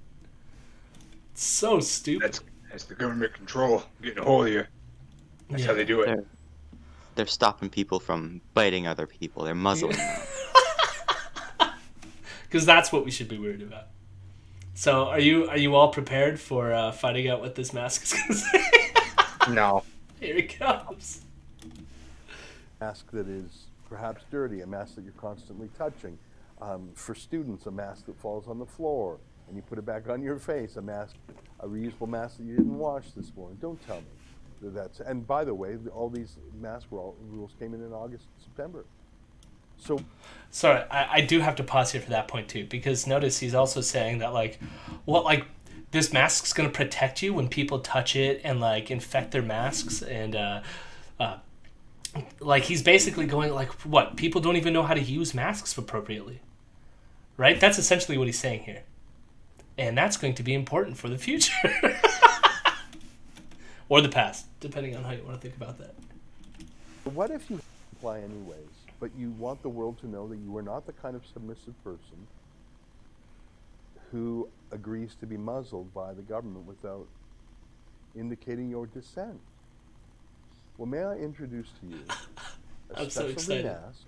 S1: It's so stupid.
S4: That's the government control getting a hold of you. That's how they do it.
S2: They're stopping people from biting other people. They're muzzling them.
S1: Because that's what we should be worried about. So, are you all prepared for finding out what this mask is going to say?
S4: No.
S1: Here it comes.
S5: Mask that is perhaps dirty, a mask that you're constantly touching. For students, a mask that falls on the floor and you put it back on your face. A reusable mask that you didn't wash this morning. Don't tell me that's. And by the way, all these mask rules came in August, September. So,
S1: sorry, I do have to pause here for that point too, because notice he's also saying that this mask's gonna protect you when people touch it and like infect their masks, and like he's basically going like, what, people don't even know how to use masks appropriately, right? That's essentially what he's saying here, and that's going to be important for the future or the past, depending on how you want to think about that.
S5: what if you comply anyways? But you want the world to know that you are not the kind of submissive person who agrees to be muzzled by the government without indicating your dissent. Well, may I introduce to you a
S1: I'm so
S5: specialty
S1: excited.
S5: mask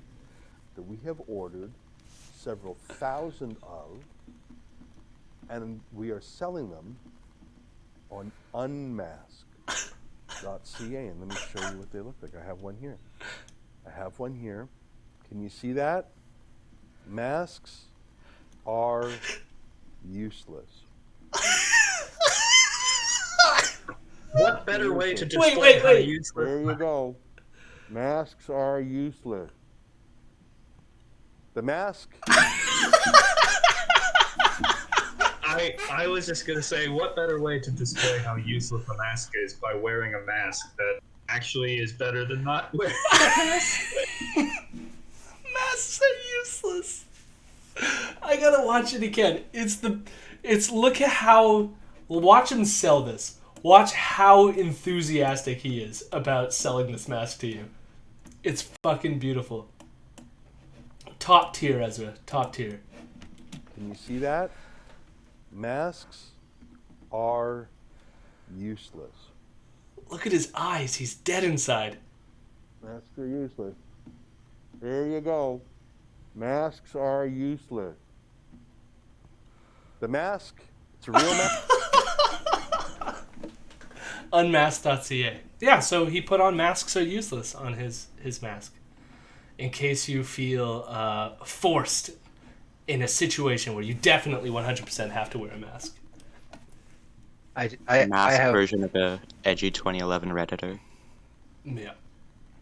S5: that we have ordered several thousand of, and we are selling them on unmask.ca. And let me show you what they look like. I have one here. Can you see that? Masks are useless.
S3: What better way to display how useless?
S5: There you go. Masks are useless. The mask.
S3: I was just gonna say, what better way to display how useless a mask is by wearing a mask that actually is better than not wearing a mask.
S1: Masks are useless. I gotta watch it again. Look at how, watch him sell this. Watch how enthusiastic he is about selling this mask to you. It's fucking beautiful. Top tier, Ezra. Top tier.
S5: Can you see that? Masks are useless.
S1: Look at his eyes. He's dead inside.
S5: Masks are useless. There you go. Masks are useless. The mask. It's a real mask.
S1: Unmasked.ca. Yeah, so he put on masks are useless on his mask. In case you feel forced in a situation where you definitely 100% have to wear a mask.
S4: I
S2: Mask
S4: have
S2: version of a edgy 2011 Redditor.
S1: Yeah.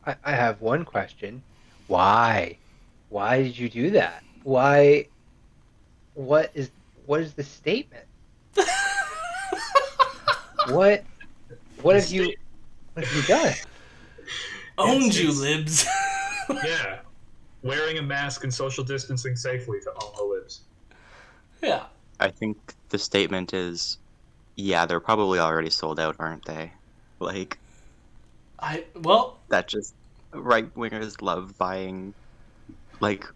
S4: I have one question. Why? Why did you do that? Why? What is the statement? What have you done?
S1: Owned you,
S3: It's-
S1: libs.
S3: Yeah. Wearing a mask and social distancing safely to all the libs.
S1: Yeah.
S2: I think the statement is, yeah, they're probably already sold out, aren't they? Like, that just right wingers love buying. Like,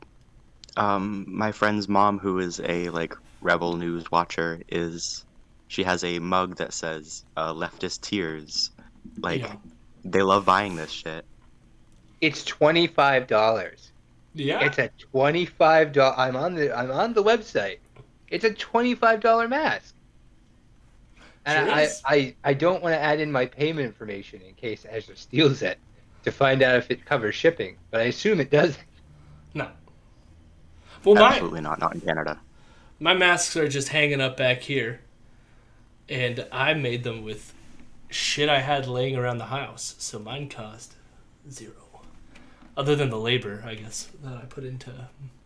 S2: my friend's mom, who is a like rebel news watcher, she has a mug that says "leftist tears." Like,
S1: Yeah.
S2: they love buying this shit.
S4: It's $25.
S1: Yeah.
S4: It's a $25. I'm on the website. It's a $25 mask. And
S1: Sure is.
S4: I don't want to add in my payment information in case Ezra steals it to find out if it covers shipping, but I assume it doesn't.
S1: No. Well,
S2: Absolutely not in Canada.
S1: my masks are just hanging up back here, and I made them with shit I had laying around the house, so mine cost $0. Other than the labor, I guess, that I put into...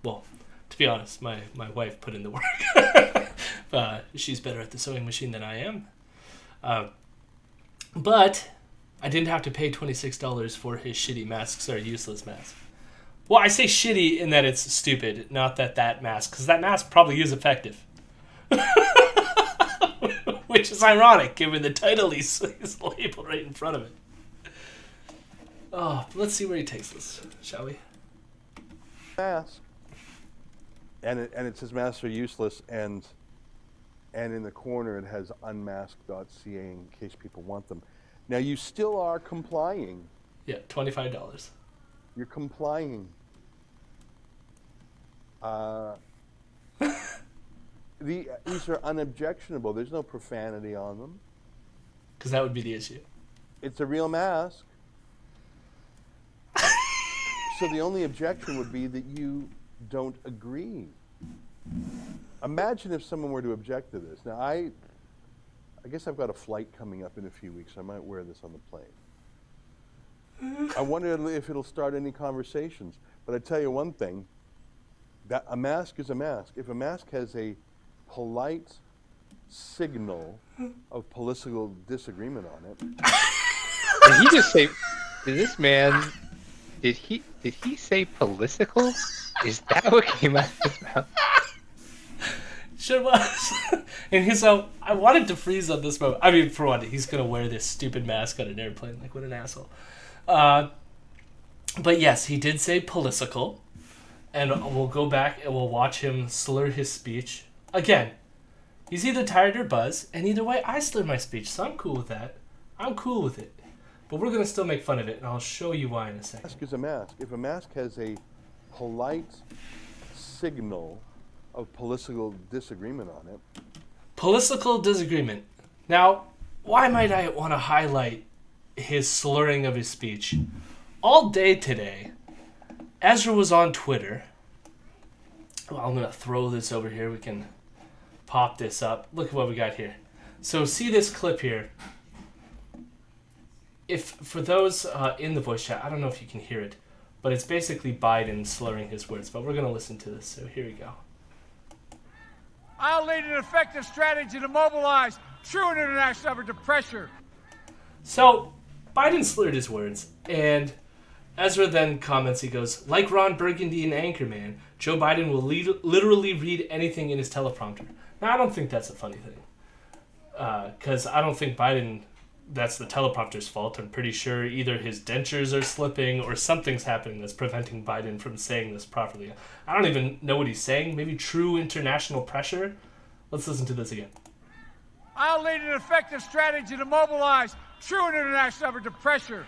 S1: Well, to be honest, my wife put in the work. She's better at the sewing machine than I am. But I didn't have to pay $26 for his shitty masks are useless mask. Well, I say shitty in that it's stupid, not that mask, because that mask probably is effective. Which is ironic, given the title he's labeled right in front of it. Oh, let's see where he takes this, shall we?
S5: Mask. And it says masks are useless, and in the corner it has unmasked.ca in case people want them. Now you still are complying.
S1: Yeah, $25.
S5: You're complying. These are unobjectionable. There's no profanity on them.
S1: Because that would be the issue.
S5: It's a real mask. So the only objection would be that you don't agree. Imagine if someone were to object to this. Now, I guess I've got a flight coming up in a few weeks. I might wear this on the plane. I wonder if it'll start any conversations. But I tell you one thing, that a mask is a mask. If a mask has a polite signal of political disagreement on it.
S4: Did he just say, did he say political? Is that what came out of his mouth?
S1: Sure was. And he's so I wanted to freeze on this moment. I mean, for one, he's gonna wear this stupid mask on an airplane. Like, what an asshole. But yes, he did say political, and we'll go back and we'll watch him slur his speech again. He's either tired or buzzed, and either way, I slur my speech, so I'm cool with that. I'm cool with it. But we're gonna still make fun of it, and I'll show you why in a second.
S5: Mask is a mask. If a mask has a polite signal of political disagreement on it.
S1: Political disagreement. Now, why might I want to highlight his slurring of his speech? All day today, Ezra was on Twitter. Well, I'm going to throw this over here. We can pop this up. Look at what we got here. So see this clip here. If for those in the voice chat, I don't know if you can hear it, but it's basically Biden slurring his words. But we're going to listen to this. So here we go.
S6: I'll lead an effective strategy to mobilize true international effort to pressure.
S1: So Biden slurred his words, and Ezra then comments, he goes, like Ron Burgundy in Anchorman, Joe Biden will literally read anything in his teleprompter. Now, I don't think that's a funny thing, because I don't think Biden, that's the teleprompter's fault. I'm pretty sure either his dentures are slipping or something's happening that's preventing Biden from saying this properly. I don't even know what he's saying. Maybe true international pressure? Let's listen to this again.
S6: I'll lead an effective strategy to mobilize true international effort to pressure.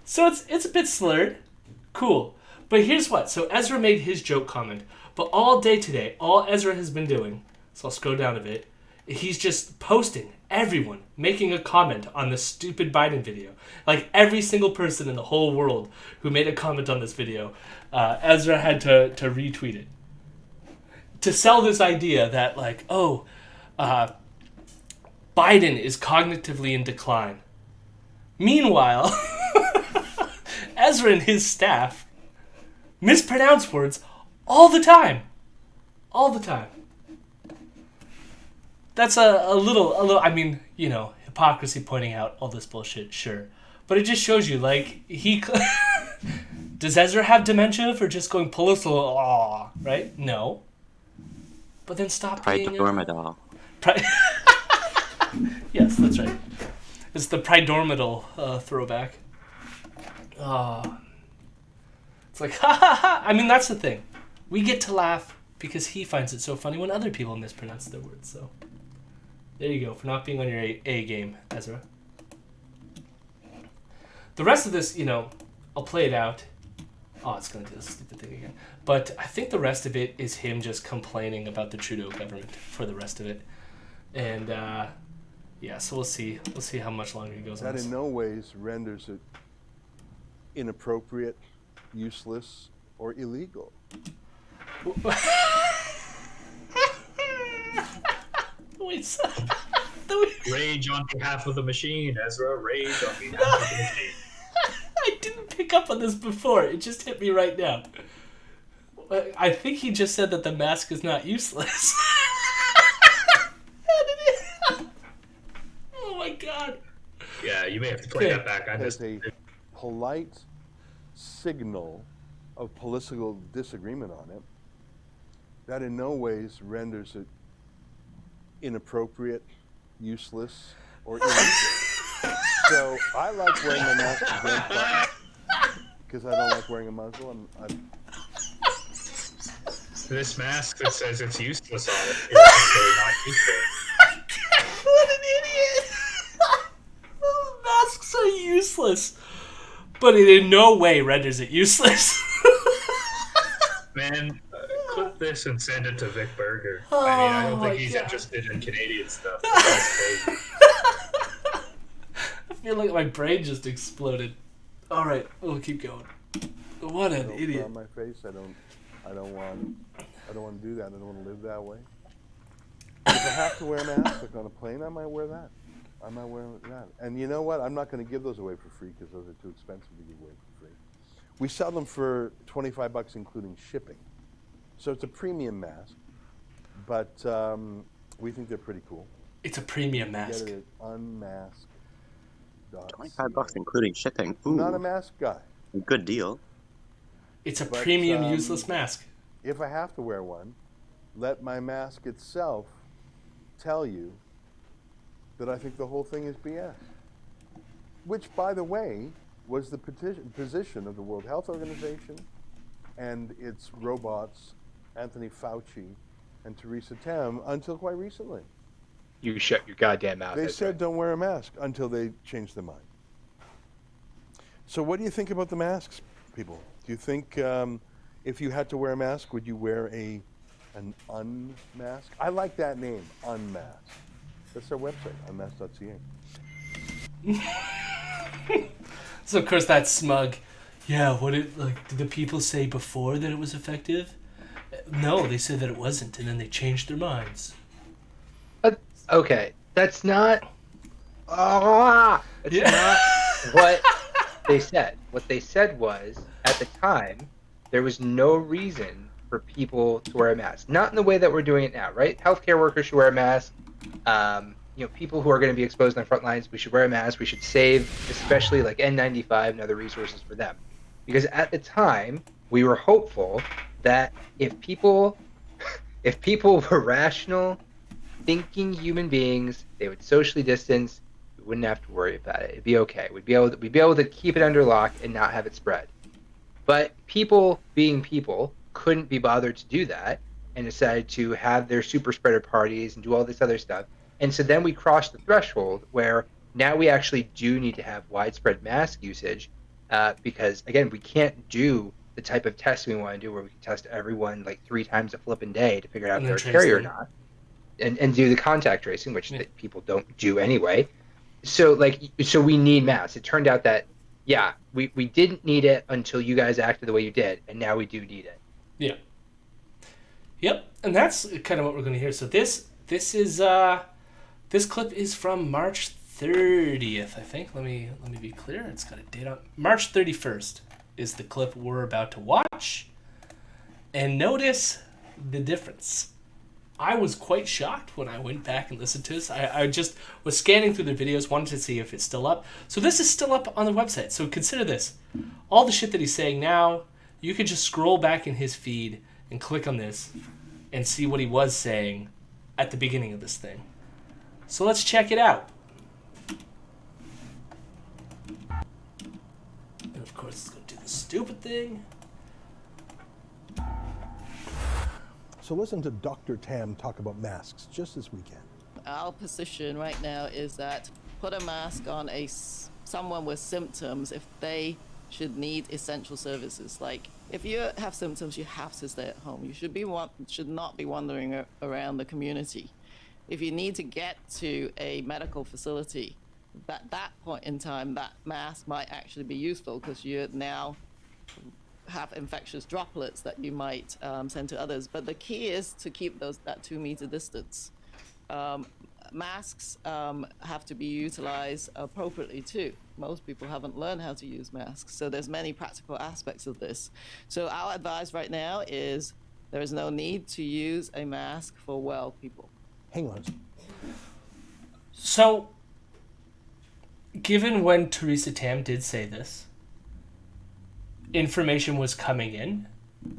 S1: So it's a bit slurred. Cool. But here's what. So Ezra made his joke comment. But all day today, all Ezra has been doing, so I'll scroll down a bit, he's just posting everyone making a comment on this stupid Biden video. Like every single person in the whole world who made a comment on this video, Ezra had to retweet it. To sell this idea that like, Biden is cognitively in decline. Meanwhile, Ezra and his staff mispronounce words all the time. All the time. That's a little, I mean, hypocrisy pointing out all this bullshit, sure. But it just shows you, like, does Ezra have dementia for just going political, right? No. But then stop being
S2: Pridormidol.
S1: Yes, that's right. It's the Pridormidol throwback. It's like, ha ha ha! I mean, that's the thing. We get to laugh because he finds it so funny when other people mispronounce their words, so... There you go, for not being on your A game, Ezra. The rest of this, I'll play it out. Oh, it's going to do this stupid thing again. But I think the rest of it is him just complaining about the Trudeau government for the rest of it. And, so we'll see. We'll see how much longer he goes on
S5: That
S1: this.
S5: in no ways renders it inappropriate, useless, or illegal.
S1: Wait, so...
S3: Rage on behalf of the machine, Ezra. Rage on behalf of the machine.
S1: I didn't pick up on this before. It just hit me right now. I think he just said that the mask is not useless. Oh my god.
S3: Yeah, you may have to play that back.
S5: As a polite signal of political disagreement on it, that in no ways renders it inappropriate, useless, or illegal. So I like wearing my mask because I don't like wearing a muzzle.
S3: This mask that says it's useless on it is actually not useful.
S1: What an idiot! Masks are useless, but it in no way renders it useless.
S3: Man, clip this and send it to Vic Berger.
S1: Oh,
S3: I don't think
S1: my
S3: he's
S1: God.
S3: interested in Canadian stuff. That's crazy.
S1: I feel like my brain just exploded. All right, we'll keep going. What an idiot!
S5: On my face, I don't want to do that. I don't want to live that way. If I have to wear a mask, like on a plane, I might wear that. I might wear that. And you know what? I'm not going to give those away for free because those are too expensive to give away for free. We sell them for $25 including shipping. So it's a premium mask, but we think they're pretty cool.
S1: It's a premium mask.
S5: Get it at unmasked.
S2: $25 including shipping. Ooh,
S5: Not a mask guy.
S2: good deal.
S1: It's a
S5: But,
S1: premium useless mask.
S5: If I have to wear one, let my mask itself tell you that I think the whole thing is BS. Which, by the way, was the position of the World Health Organization and its robots, Anthony Fauci and Theresa Tam, until quite recently.
S4: You shut your goddamn mouth.
S5: They
S4: Ezra.
S5: said don't wear a mask until they changed their mind. So what do you think about the masks, people? Do you think if you had to wear a mask, would you wear an unmask? I like that name, unmask. That's our website, unmask.ca.
S1: So of course that smug. Yeah, did the people say before that it was effective? No, they said that it wasn't, and then they changed their minds.
S4: Okay, that's not. That's not what they said. What they said was, at the time, there was no reason for people to wear a mask. Not in the way that we're doing it now, right? Healthcare workers should wear a mask. People who are going to be exposed on the front lines, we should wear a mask. We should save, especially like N95 and other resources for them. Because at the time, we were hopeful that if people were rational, thinking human beings, they would socially distance. We wouldn't have to worry about it. It'd be okay. We'd be able to keep it under lock and not have it spread. But people, being people, couldn't be bothered to do that and decided to have their super spreader parties and do all this other stuff. And so then we crossed the threshold where now we actually do need to have widespread mask usage because, again, we can't do the type of test we want to do, where we can test everyone like 3 times a flipping day to figure out
S1: And
S4: if
S1: then
S4: they're a
S1: trace
S4: carrier or
S1: them.
S4: not, and do the contact tracing, which
S1: Yeah.
S4: people don't do anyway. So we need masks. It turned out that we didn't need it until you guys acted the way you did, and now we do need it.
S1: Yeah. Yep, and that's kind of what we're going to hear. So this is this clip is from March 30th, I think. Let me be clear. It's got a date on March 31st is the clip we're about to watch. And notice the difference. I was quite shocked when I went back and listened to this. I just was scanning through the videos, wanted to see if it's still up. So this is still up on the website. So consider this. All the shit that he's saying now, you could just scroll back in his feed and click on this and see what he was saying at the beginning of this thing. So let's check it out. And of course it's going to do the stupid thing.
S5: So listen to Dr. Tam talk about masks just this weekend.
S7: Our position right now is that put a mask on someone with symptoms if they should need essential services. Like if you have symptoms, you have to stay at home. You should not be wandering around the community. If you need to get to a medical facility, at that point in time, that mask might actually be useful because you now have infectious droplets that you might send to others. But the key is to keep that 2 meter distance. Masks have to be utilized appropriately too. Most people haven't learned how to use masks, so there's many practical aspects of this. So our advice right now is there is no need to use a mask for well people.
S5: Hang on.
S1: So, given when Theresa Tam did say this, information was coming in,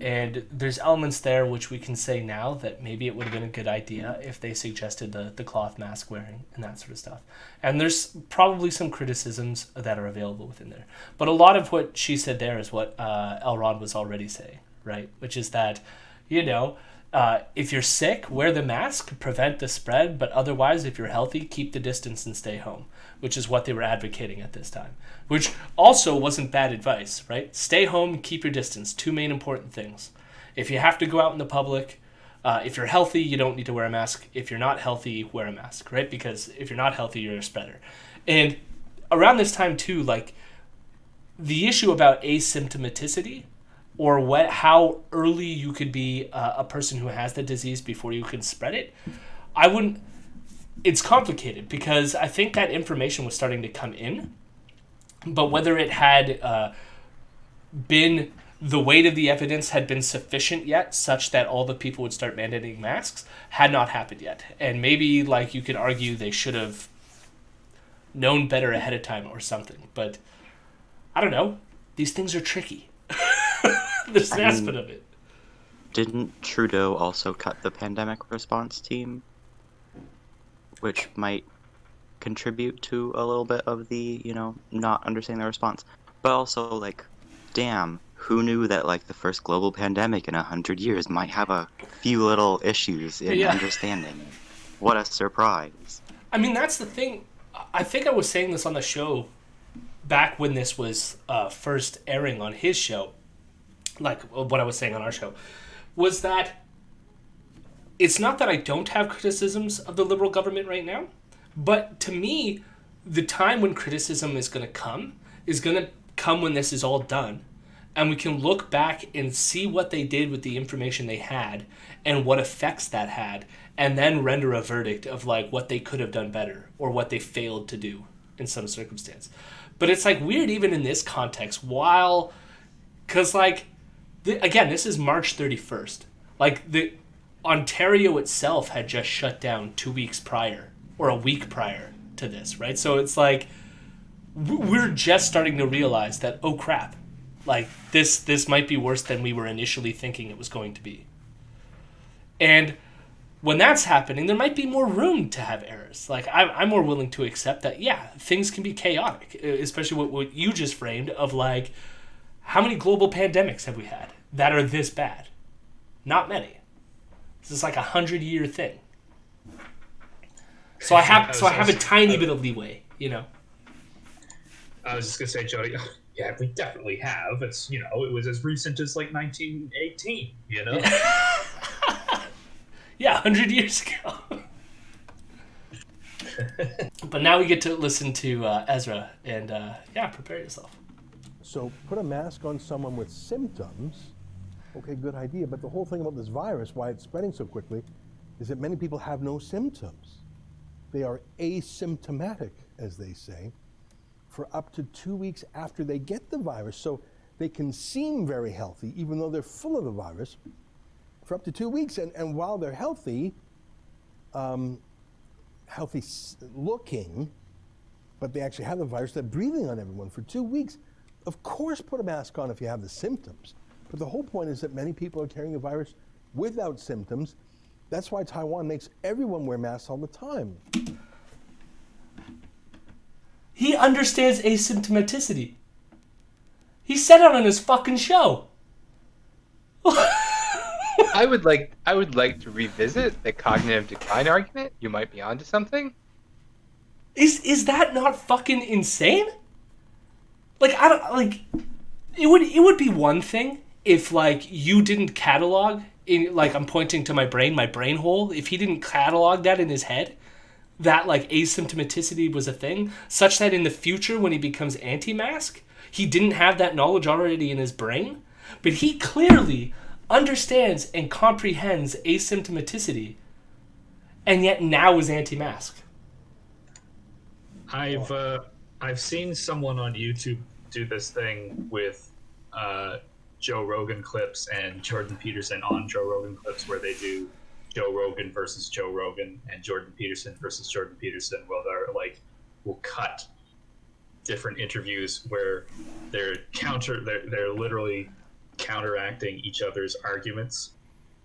S1: and there's elements there which we can say now that maybe it would have been a good idea if they suggested the cloth mask wearing and that sort of stuff. And there's probably some criticisms that are available within there. But a lot of what she said there is what Elrond was already saying, right? Which is that, if you're sick, wear the mask, prevent the spread, but otherwise, if you're healthy, keep the distance and stay home, which is what they were advocating at this time, which also wasn't bad advice, right? Stay home, keep your distance, 2 main important things. If you have to go out in the public, if you're healthy, you don't need to wear a mask. If you're not healthy, wear a mask, right? Because if you're not healthy, you're a spreader. And around this time, too, like, the issue about asymptomaticity, or how early you could be a person who has the disease before you can spread it, it's complicated because I think that information was starting to come in, but whether it had been, the weight of the evidence had been sufficient yet such that all the people would start mandating masks had not happened yet. And maybe you could argue they should have known better ahead of time or something, but I don't know. These things are tricky. There's an aspect of it.
S2: Didn't Trudeau also cut the pandemic response team? Which might contribute to a little bit of the, not understanding the response. But also, damn, who knew that, the first global pandemic in 100 years might have a few little issues in understanding? What a surprise.
S1: I mean, that's the thing. I think I was saying this on the show back when this was first airing on his show, like what I was saying on our show, was that it's not that I don't have criticisms of the Liberal government right now, but to me, the time when criticism is going to come when this is all done, and we can look back and see what they did with the information they had and what effects that had, and then render a verdict of what they could have done better or what they failed to do in some circumstance. But it's weird even in this context, because again, this is March 31st. The Ontario itself had just shut down 2 weeks prior, or a week prior to this, right? So it's we're just starting to realize that, oh crap, this might be worse than we were initially thinking it was going to be. And when that's happening, there might be more room to have errors. I'm more willing to accept that, things can be chaotic, especially what you just framed of how many global pandemics have we had that are this bad? Not many. This is a 100-year thing. So I have a tiny bit of leeway,
S3: I was just gonna say, Jody, yeah, we definitely have. It's, it was as recent as like 1918,
S1: Yeah, 100 years ago. But now we get to listen to Ezra, and prepare yourself.
S5: So put a mask on someone with symptoms. Okay, good idea. But the whole thing about this virus, why it's spreading so quickly, is that many people have no symptoms. They are asymptomatic, as they say, for up to 2 weeks after they get the virus. So they can seem very healthy, even though they're full of the virus, for up to 2 weeks. And while they're healthy, healthy looking, but they actually have the virus, they're breathing on everyone for 2 weeks. Of course, put a mask on if you have the symptoms. But the whole point is that many people are carrying the virus without symptoms. That's why Taiwan makes everyone wear masks all the time.
S1: He understands asymptomaticity. He said it on his fucking show.
S4: I would like to revisit the cognitive decline argument. You might be onto something.
S1: Is that not fucking insane? Like, I don't like. It would be one thing if like you didn't catalog in, like, I'm pointing to my brain hole. If he didn't catalog that in his head, that like asymptomaticity was a thing, such that in the future when he becomes anti-mask, he didn't have that knowledge already in his brain. But he clearly understands and comprehends asymptomaticity, and yet now is anti-mask.
S3: I've seen someone on YouTube do this thing with Joe Rogan clips and Jordan Peterson on Joe Rogan clips, where they do Joe Rogan versus Joe Rogan and Jordan Peterson versus Jordan Peterson. Well, will cut different interviews where they're literally counteracting each other's arguments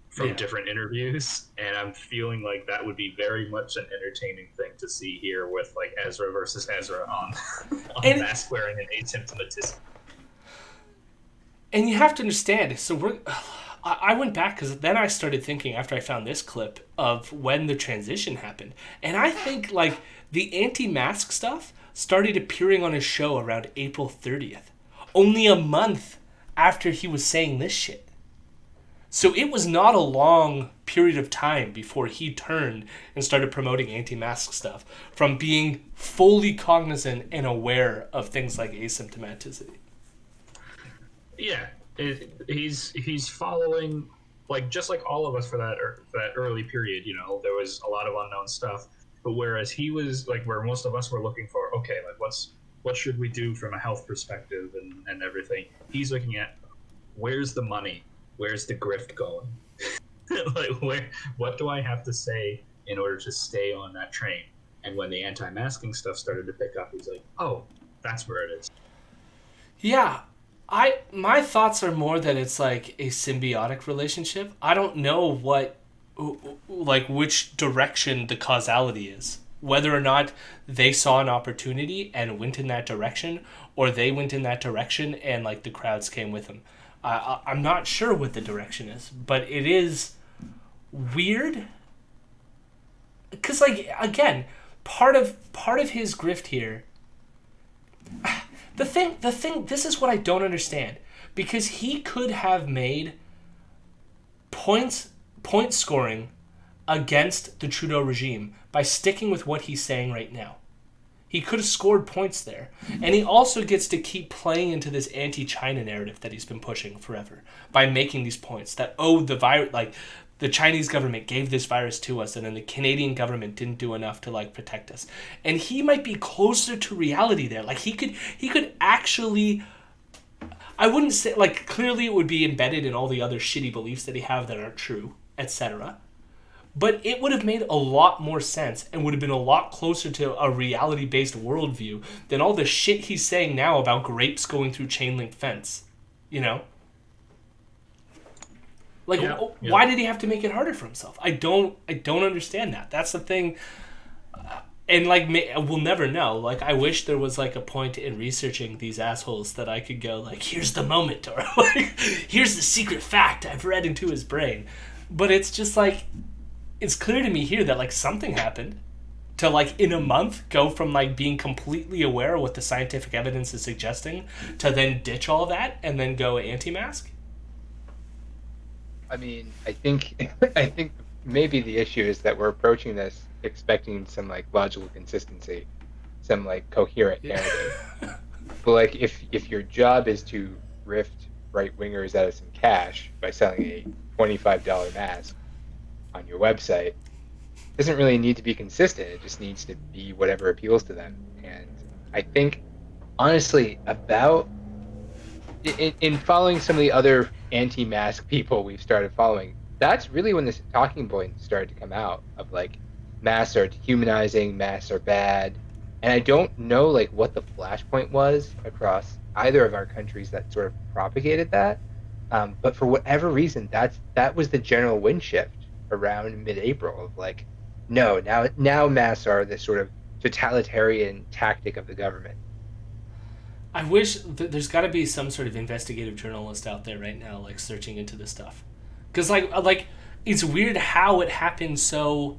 S3: from different interviews, and I'm feeling like that would be very much an entertaining thing to see here with like Ezra versus Ezra on mask wearing and asymptomaticity.
S1: And you have to understand, so I went back because then I started thinking after I found this clip of when the transition happened, and I think like the anti-mask stuff started appearing on his show around April 30th, only a month after he was saying this shit. So it was not a long period of time before he turned and started promoting anti-mask stuff from being fully cognizant and aware of things like asymptomaticity.
S3: Yeah, he's following, like, just like all of us for that early period. There was a lot of unknown stuff, but whereas he was like where most of us were looking for, okay, like what should we do from a health perspective and everything. He's looking at where's the money. Where's the grift going? Like, what do I have to say in order to stay on that train? And when the anti-masking stuff started to pick up, he's like, oh, that's where it is.
S1: Yeah, my thoughts are more that it's like a symbiotic relationship. I don't know which direction the causality is. Whether or not they saw an opportunity and went in that direction, or they went in that direction and like the crowds came with them. I'm not sure what the direction is, but it is weird. Because, like, again, part of his grift here. The thing. This is what I don't understand, because he could have made point scoring against the Trudeau regime by sticking with what he's saying right now. He could have scored points there. And he also gets to keep playing into this anti-China narrative that he's been pushing forever by making these points that, the virus, like, the Chinese government gave this virus to us, and then the Canadian government didn't do enough to, like, protect us. And he might be closer to reality there. Like, he could actually, I wouldn't say, like, clearly it would be embedded in all the other shitty beliefs that he have that aren't true, etc. But it would have made a lot more sense and would have been a lot closer to a reality-based worldview than all the shit he's saying now about grapes going through chain-link fence. Like, why did he have to make it harder for himself? I don't understand that. That's the thing. And, like, we'll never know. Like, I wish there was, like, a point in researching these assholes that I could go, like, here's the moment, or, like, here's the secret fact I've read into his brain. But it's just, like, it's clear to me here that, like, something happened. to like in a month go from like being completely aware of what the scientific evidence is suggesting to then ditch all that and then go anti-mask?
S4: I mean, I think I think maybe the issue is that we're approaching this expecting some like logical consistency, some like coherent narrative. But like if your job is to rift right wingers out of some cash by selling a $25 mask on your website, it doesn't really need to be consistent. It just needs to be whatever appeals to them. And I think honestly about in following some of the other anti-mask people we've started following, that's really when this talking point started to come out of like masks are dehumanizing, masks are bad. And I don't know like what the flashpoint was across either of our countries that sort of propagated that. But for whatever reason, that was the general wind shift around mid-April of like, no, now masks are this sort of totalitarian tactic of the government.
S1: I wish there's got to be some sort of investigative journalist out there right now, like searching into this stuff, because like it's weird how it happened so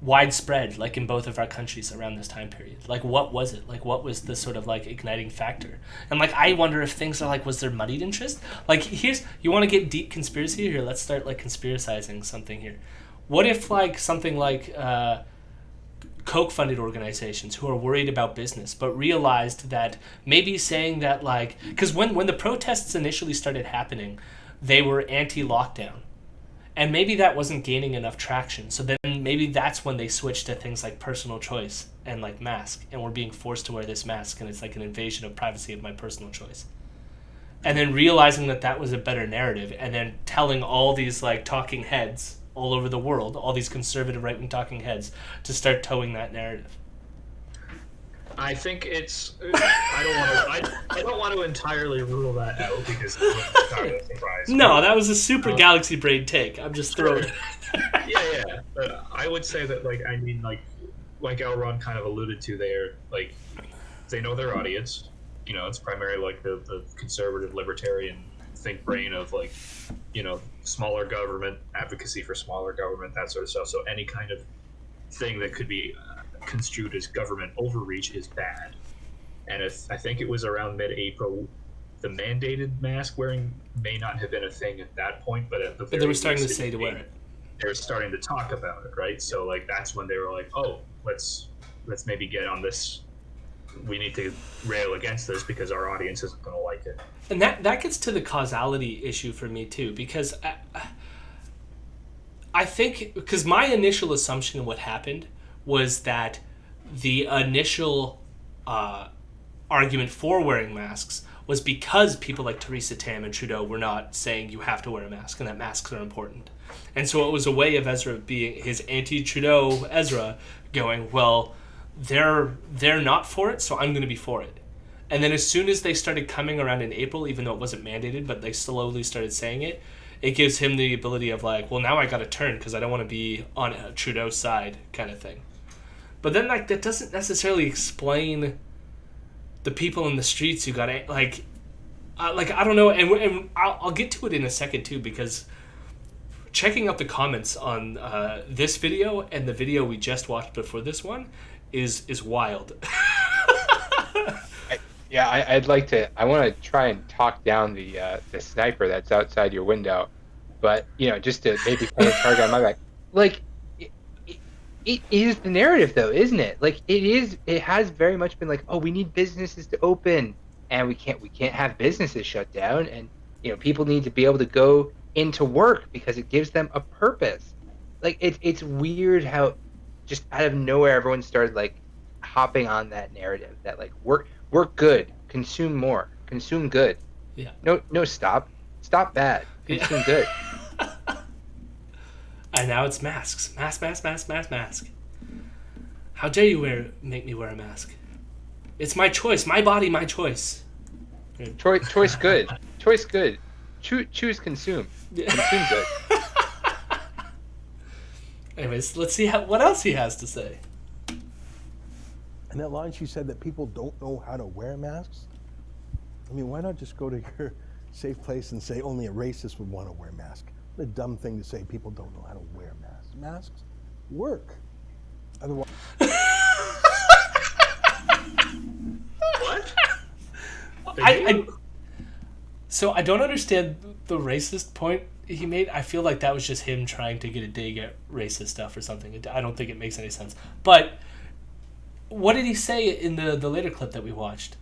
S1: widespread, like in both of our countries around this time period. Like, what was it? Like, what was the sort of like igniting factor? And like, I wonder if things are like, was there moneyed interest? Like, you want to get deep conspiracy here? Let's start like conspiracizing something here. What if like something like Koch-funded organizations who are worried about business, but realized that maybe saying that like, because when the protests initially started happening, they were anti-lockdown, and maybe that wasn't gaining enough traction. So then maybe that's when they switched to things like personal choice and like mask, and we're being forced to wear this mask, and it's like an invasion of privacy of my personal choice. And then realizing that that was a better narrative, and then telling all these like talking heads all over the world, all these conservative right-wing talking heads, to start towing that narrative.
S3: I think it's. I don't want to entirely rule that out because it's not a surprise.
S1: No, that was a super galaxy brain take. I'm just throwing.
S3: Yeah. But I would say that, like, I mean, like Elron kind of alluded to there, like, they know their audience. You know, it's primarily like the conservative libertarian think brain of like, you know, smaller government, advocacy for smaller government, that sort of stuff. So any kind of thing that could be construed as government overreach is bad. And I think it was around mid-April, the mandated mask wearing may not have been a thing at that point, but at the very
S1: they were starting to
S3: least,
S1: say to wear it.
S3: They were starting to talk about it, right? So like that's when they were like, oh, let's maybe get on this. We need to rail against this because our audience isn't going to like it.
S1: And that gets to the causality issue for me too, because I think, because my initial assumption of what happened was that the initial argument for wearing masks was because people like Theresa Tam and Trudeau were not saying you have to wear a mask and that masks are important. And so it was a way of Ezra being his anti-Trudeau Ezra going, well, they're not for it, so I'm going to be for it. And then as soon as they started coming around in April, even though it wasn't mandated, but they slowly started saying it, it gives him the ability of like, well, now I got to turn because I don't want to be on Trudeau's side kind of thing. But then like that doesn't necessarily explain the people in the streets who got like I don't know, and I'll get to it in a second too, because checking out the comments on this video and the video we just watched before this one is wild.
S4: I'd like to. I want to try and talk down the sniper that's outside your window, but you know, just to maybe put a target on my back. Like, it is the narrative, though, isn't it? Like, it is. It has very much been like, oh, we need businesses to open, and we can't have businesses shut down, and you know, people need to be able to go into work because it gives them a purpose. Like, it's weird how just out of nowhere everyone started like hopping on that narrative that like work good, consume more, consume good.
S1: Yeah.
S4: No, stop bad, consume good.
S1: And now it's masks. Mask. How dare you make me wear a mask? It's my choice, my body, my choice.
S4: Choice good. Choose consume. Consume good.
S1: Anyways, let's see what else he has to say.
S5: And that line she said that people don't know how to wear masks. I mean, why not just go to your safe place and say only a racist would want to wear a mask? What a dumb thing to say. People don't know how to wear masks. Masks work. Otherwise,
S3: What?
S1: So I don't understand the racist point he made. I feel like that was just him trying to get a dig at racist stuff or something. I don't think it makes any sense. But what did he say in the later clip that we watched?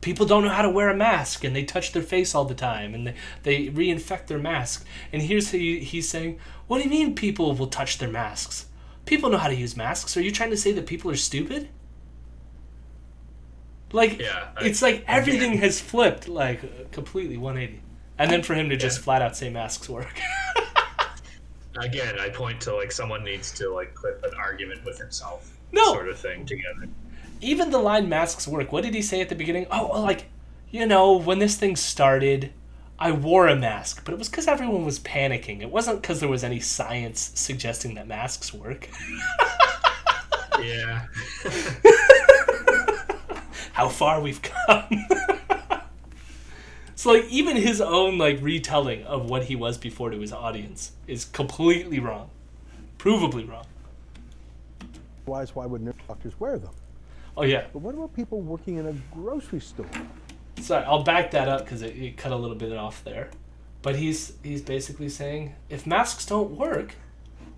S1: People don't know how to wear a mask, and they touch their face all the time, and they reinfect their mask. And he's saying, what do you mean people will touch their masks? People know how to use masks. Are you trying to say that people are stupid? Like, it's like everything has flipped, like, completely 180. And then for him to just flat out say masks work.
S3: Again, I point to, like, someone needs to, like, put an argument with himself sort of thing together.
S1: Even the line masks work, what did he say at the beginning? Oh, like, you know, when this thing started, I wore a mask, but it was because everyone was panicking. It wasn't because there was any science suggesting that masks work.
S3: Yeah.
S1: How far we've come. So, like, even his own, like, retelling of what he was before to his audience is completely wrong. Provably wrong.
S5: why would nurse doctors wear them?
S1: Oh, yeah.
S5: But what about people working in a grocery store?
S1: Sorry, I'll back that up because it cut a little bit off there. But he's basically saying, if masks don't work,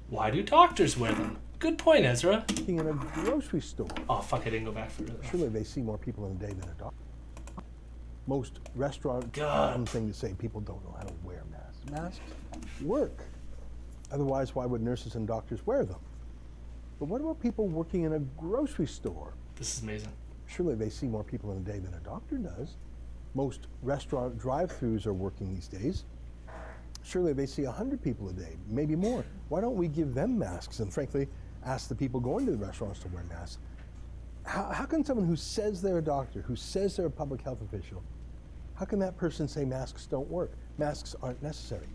S1: why do doctors wear them? Good point, Ezra.
S5: Working in a grocery store.
S1: Oh, fuck, I didn't go back for it.
S5: Surely they see more people in a day than a doctor. Most restaurants,
S1: God.
S5: thing to say, people don't know how to wear masks. Masks work. Otherwise, why would nurses and doctors wear them? But what about people working in a grocery store?
S1: This is amazing.
S5: Surely they see more people in a day than a doctor does. Most restaurant drive-thrus are working these days. Surely they see 100 people a day, maybe more. Why don't we give them masks and, frankly, ask the people going to the restaurants to wear masks? How can someone who says they're a doctor, who says they're a public health official, how can that person say masks don't work? Masks aren't necessary.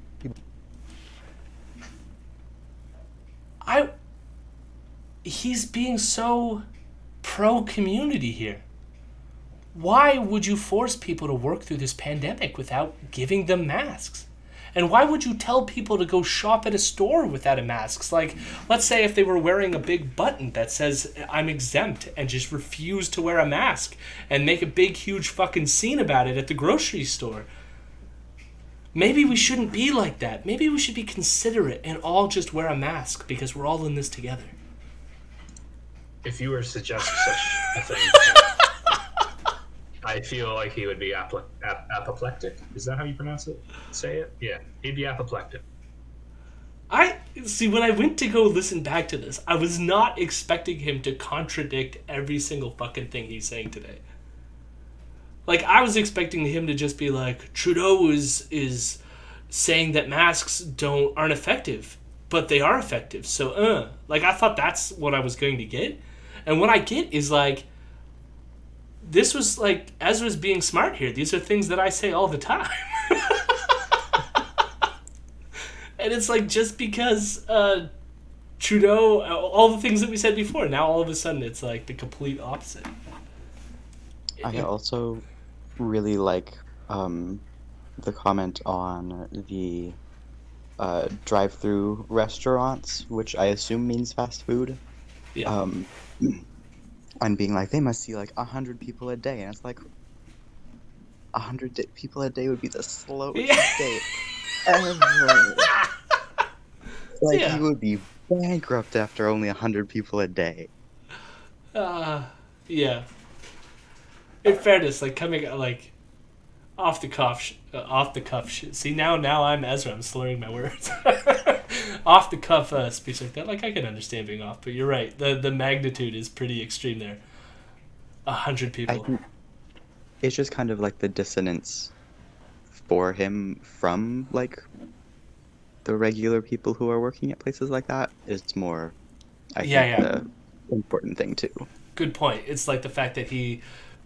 S1: He's being so pro-community here. Why would you force people to work through this pandemic without giving them masks? And why would you tell people to go shop at a store without a mask? Like, let's say if they were wearing a big button that says, I'm exempt, and just refuse to wear a mask, and make a big, huge fucking scene about it at the grocery store. Maybe we shouldn't be like that. Maybe we should be considerate and all just wear a mask because we're all in this together.
S3: If you were to suggest such a thing, I feel like he would be apoplectic. Is that how you pronounce it? Say it? Yeah, he'd be apoplectic.
S1: I see, when I went to go listen back to this, I was not expecting him to contradict every single fucking thing he's saying today. Like, I was expecting him to just be like, Trudeau is saying that masks aren't effective, but they are effective. So, like, I thought that's what I was going to get. And what I get is, like, this was, like, Ezra's being smart here. These are things that I say all the time. And it's like, just because Trudeau, all the things that we said before, now all of a sudden it's, like, the complete opposite.
S2: I also really like the comment on the drive-through restaurants, which I assume means fast food.
S1: Yeah.
S2: And being like, they must see like 100 people a day, and it's like 100 people a day would be the slowest day ever. Like, you would be bankrupt after only 100 people a day.
S1: Yeah. In fairness, like, coming like off the cuff. See, now I'm Ezra. I'm slurring my words. Off the cuff speech like that. Like, I can understand being off, but you're right. The magnitude is pretty extreme there. 100 people.
S2: I think it's just kind of like the dissonance for him from like the regular people who are working at places like that. It's more, I think, the important thing too.
S1: Good point. It's like the fact that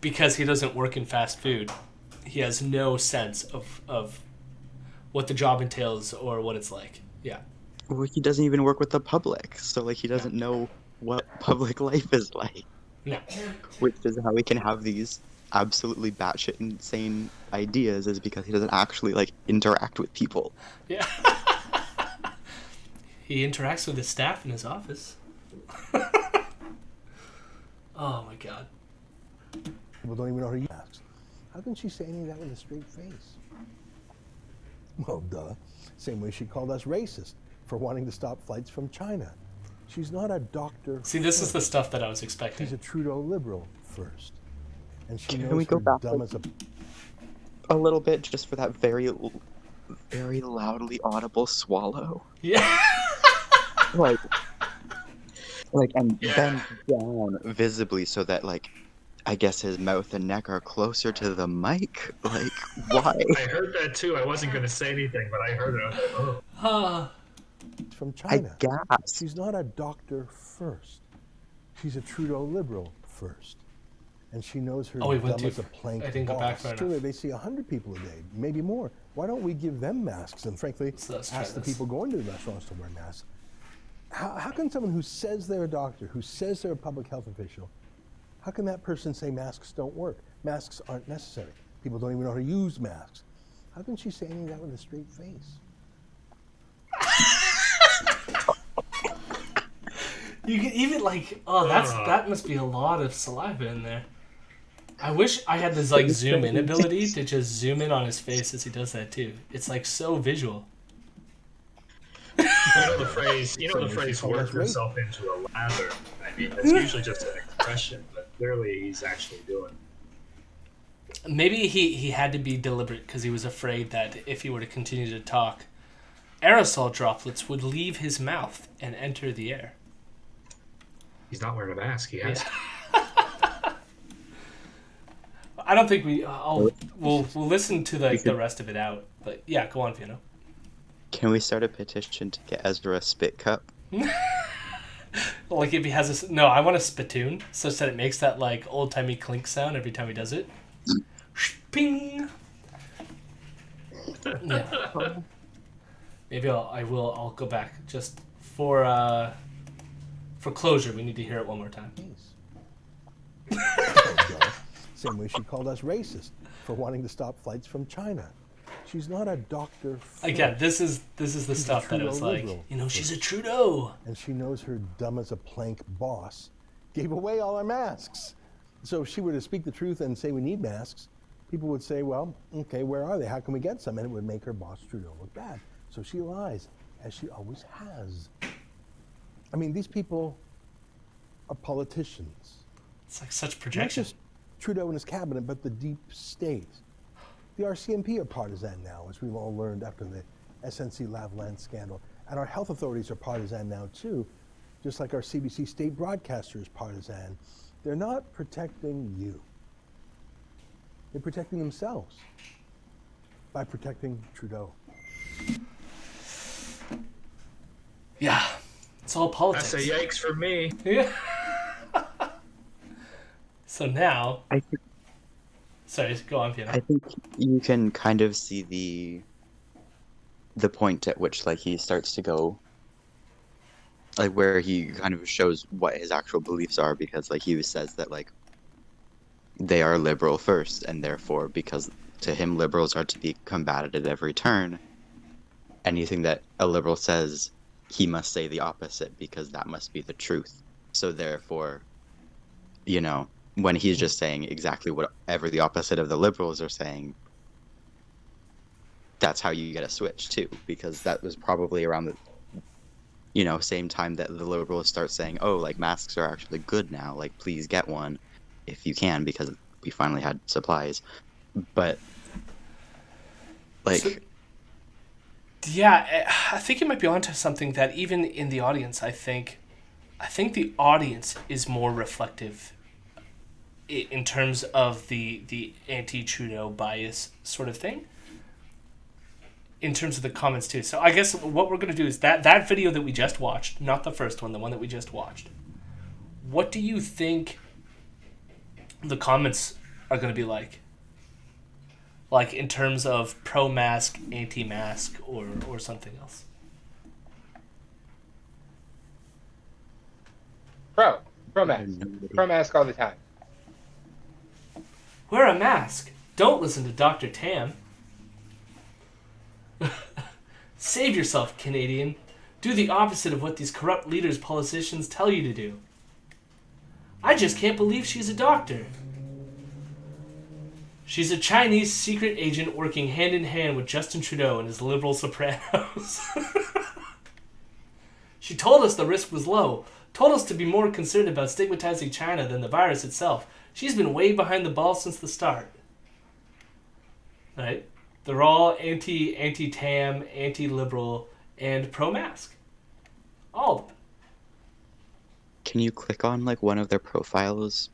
S1: because he doesn't work in fast food, he has no sense of what the job entails or what it's like. Yeah.
S2: Well, he doesn't even work with the public, so like he doesn't know what public life is like.
S1: No.
S2: Which is how he can have these absolutely batshit insane ideas, is because he doesn't actually like interact with people.
S1: Yeah. He interacts with his staff in his office. Oh my god.
S5: People don't even know how to use masks. How can she say any of that with a straight face? Well, duh. Same way she called us racist for wanting to stop flights from China. She's not a doctor.
S1: See, this is the
S5: first.
S1: stuff that I was expecting.
S5: She's a Trudeau liberal first. And she
S2: Can
S5: knows
S2: we go
S5: her
S2: back,
S5: dumb
S2: like,
S5: as
S2: a little bit just for that very loudly audible swallow?
S1: Yeah.
S2: Like, and
S3: Yeah.
S2: bend down visibly so that, like, I guess his mouth and neck are closer to the mic. Like, why?
S3: I heard that too. I wasn't going to say anything, but I heard it. I was like, oh.
S5: from
S2: I
S5: China.
S2: gasped.
S5: She's not a doctor first. She's a Trudeau liberal first. And she knows her
S1: Oh, we went
S5: dumb
S1: too
S5: as a
S1: far.
S5: plank
S1: I didn't go back
S5: boss.
S1: far enough.
S5: Truly, they see 100 people a day, maybe more. Why don't we give them masks and, frankly,
S1: So let's try
S5: ask the
S1: this.
S5: people going to the restaurants to wear masks? How can someone who says they're a doctor, who says they're a public health official, how can that person say masks don't work? Masks aren't necessary. People don't even know how to use masks. How can she say any of that with a straight face?
S1: You can even like, that must be a lot of saliva in there. I wish I had this like zoom in ability to just zoom in on his face as he does that too. It's like so visual.
S3: You know the phrase work yourself into a lather. I mean, that's usually just an expression, but clearly he's actually doing it.
S1: Maybe he had to be deliberate because he was afraid that if he were to continue to talk, aerosol droplets would leave his mouth and enter the air.
S3: He's not wearing a mask. He has to.
S1: I don't think we'll listen to the rest of it out. But yeah, go on, Fiona.
S2: Can we start a petition to get Ezra a spit cup?
S1: Like if he has a... No, I want a spittoon such that it makes that like old-timey clink sound every time he does it. Ping! Yeah. Maybe I'll go back just for closure. We need to hear it one more time.
S5: Same way she called us racist for wanting to stop flights from China. She's not a doctor first.
S1: Again, this is the stuff that I was like, she's a Trudeau.
S5: And she knows her dumb as a plank boss gave away all our masks. So if she were to speak the truth and say we need masks, people would say, well, okay, where are they? How can we get some? And it would make her boss Trudeau look bad. So she lies, as she always has. I mean, these people are politicians.
S1: It's like such
S5: Not
S1: projection.
S5: just Trudeau and his cabinet, but the deep state. The RCMP are partisan now, as we've all learned after the SNC Lavalin scandal. And our health authorities are partisan now, too, just like our CBC state broadcaster is partisan. They're not protecting you. They're protecting themselves by protecting Trudeau.
S1: Yeah, it's all politics.
S3: That's a yikes for me.
S1: Yeah. So now... Sorry, go on, Fiona.
S2: I think you can kind of see the point at which like he starts to go, like where he kind of shows what his actual beliefs are, because like he says that like they are liberal first, and therefore because to him liberals are to be combated at every turn. Anything that a liberal says, he must say the opposite because that must be the truth. So therefore, when he's just saying exactly whatever the opposite of the liberals are saying, that's how you get a switch too, because that was probably around the same time that the liberals start saying, oh, like masks are actually good now, like please get one if you can, because we finally had supplies. But like
S1: yeah, I think you might be onto something that even in the audience, I think the audience is more reflective in terms of the anti-Trudeau bias sort of thing, in terms of the comments too. So I guess what we're going to do is that video that we just watched, not the first one, the one that we just watched, what do you think the comments are going to be like? Like in terms of pro-mask, anti-mask, or something else?
S4: Pro-mask all the time.
S1: Wear a mask. Don't listen to Dr. Tam. Save yourself, Canadian. Do the opposite of what these corrupt leaders, politicians tell you to do. I just can't believe she's a doctor. She's a Chinese secret agent working hand in hand with Justin Trudeau and his liberal Sopranos. She told us the risk was low, told us to be more concerned about stigmatizing China than the virus itself. She's been way behind the ball since the start. Right? They're all anti-TAM, anti-liberal, and pro-mask. All of them.
S2: Can you click on like one of their profiles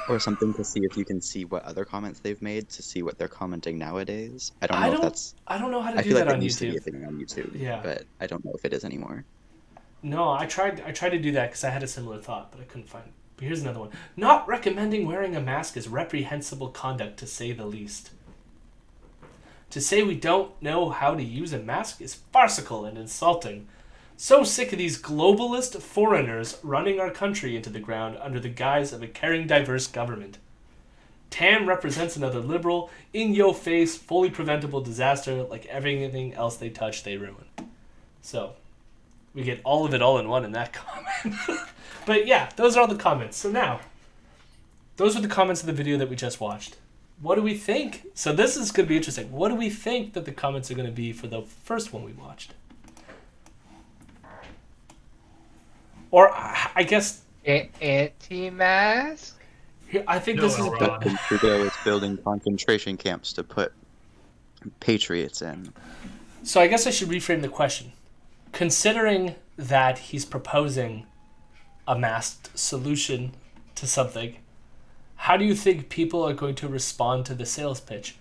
S2: or something to see if you can see what other comments they've made to see what they're commenting nowadays? I don't know if that's.
S1: I don't know how to
S2: I
S1: do
S2: feel
S1: that
S2: like
S1: on
S2: it used to be a
S1: YouTube.
S2: thing on YouTube,
S1: Yeah.
S2: but I don't know if it is anymore.
S1: No, I tried to do that because I had a similar thought, but I couldn't find it. But here's another one. Not recommending wearing a mask is reprehensible conduct, to say the least. To say we don't know how to use a mask is farcical and insulting. So sick of these globalist foreigners running our country into the ground under the guise of a caring, diverse government. TAM represents another liberal, in-your-face, fully preventable disaster. Like everything else they touch, they ruin. So, we get all of it all in one in that comment. But yeah, those are all the comments. So now, those are the comments of the video that we just watched. What do we think? So this is going to be interesting. What do we think that the comments are going to be for the first one we watched? Or, I guess...
S4: Anti-mask?
S1: I think
S3: No,
S1: this is...
S3: Ron.
S2: Trudeau is building concentration camps to put patriots in.
S1: So I guess I should reframe the question. Considering that he's proposing a masked solution to something, how do you think people are going to respond to the sales pitch?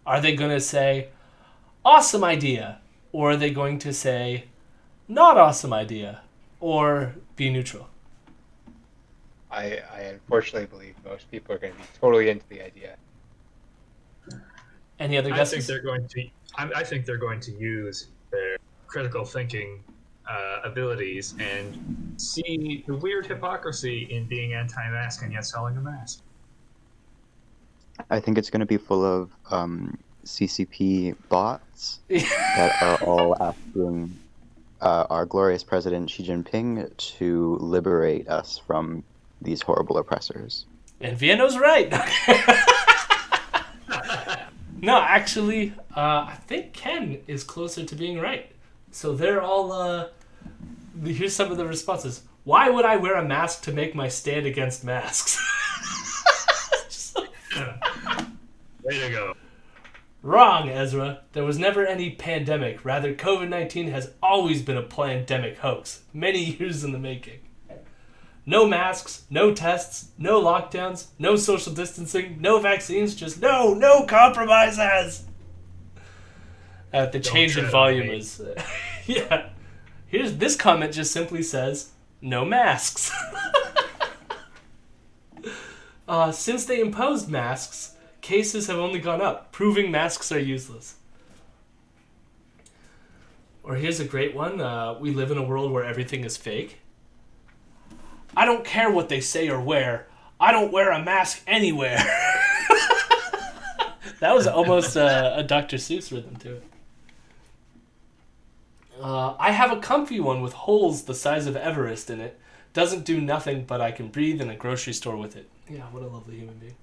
S1: Are they going to say, awesome idea? Or are they going to say, not awesome idea? Or be neutral?
S4: I unfortunately believe most people are going to be totally into the idea.
S1: Any other
S3: I
S1: guesses?
S3: think they're going to. I think they're going to use their critical thinking abilities and see the weird hypocrisy in being anti-mask and yet selling a mask.
S2: I think it's going to be full of CCP bots that are all asking our glorious president Xi Jinping to liberate us from these horrible oppressors.
S1: And Vienna's right. No, actually, I think Ken is closer to being right. So they're all, here's some of the responses. Why would I wear a mask to make my stand against masks?
S3: Way to go.
S1: Wrong, Ezra. There was never any pandemic. Rather, COVID-19 has always been a pandemic hoax, many years in the making. No masks, no tests, no lockdowns, no social distancing, no vaccines, just no compromises. The change in
S3: tread on
S1: volume
S3: me.
S1: is... yeah. This comment just simply says, no masks. Since they imposed masks, cases have only gone up, proving masks are useless. Or here's a great one. We live in a world where everything is fake. I don't care what they say or wear. I don't wear a mask anywhere. That was almost a Dr. Seuss rhythm to it. I have a comfy one with holes the size of Everest in it. Doesn't do nothing, but I can breathe in a grocery store with it. Yeah, what a lovely human being.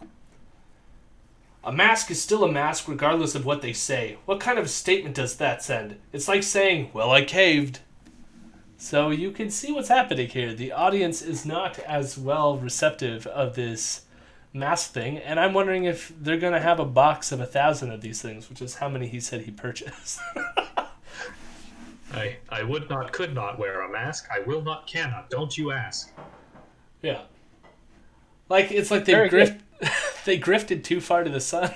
S1: A mask is still a mask regardless of what they say. What kind of statement does that send? It's like saying, well, I caved. So you can see what's happening here. The audience is not as well receptive of this mask thing, and I'm wondering if they're going to have a box of 1,000 of these things, which is how many he said he purchased.
S3: I would not, could not wear a mask. I will not, cannot. Don't you ask.
S1: Yeah. Like, it's like they they grifted too far to the sun.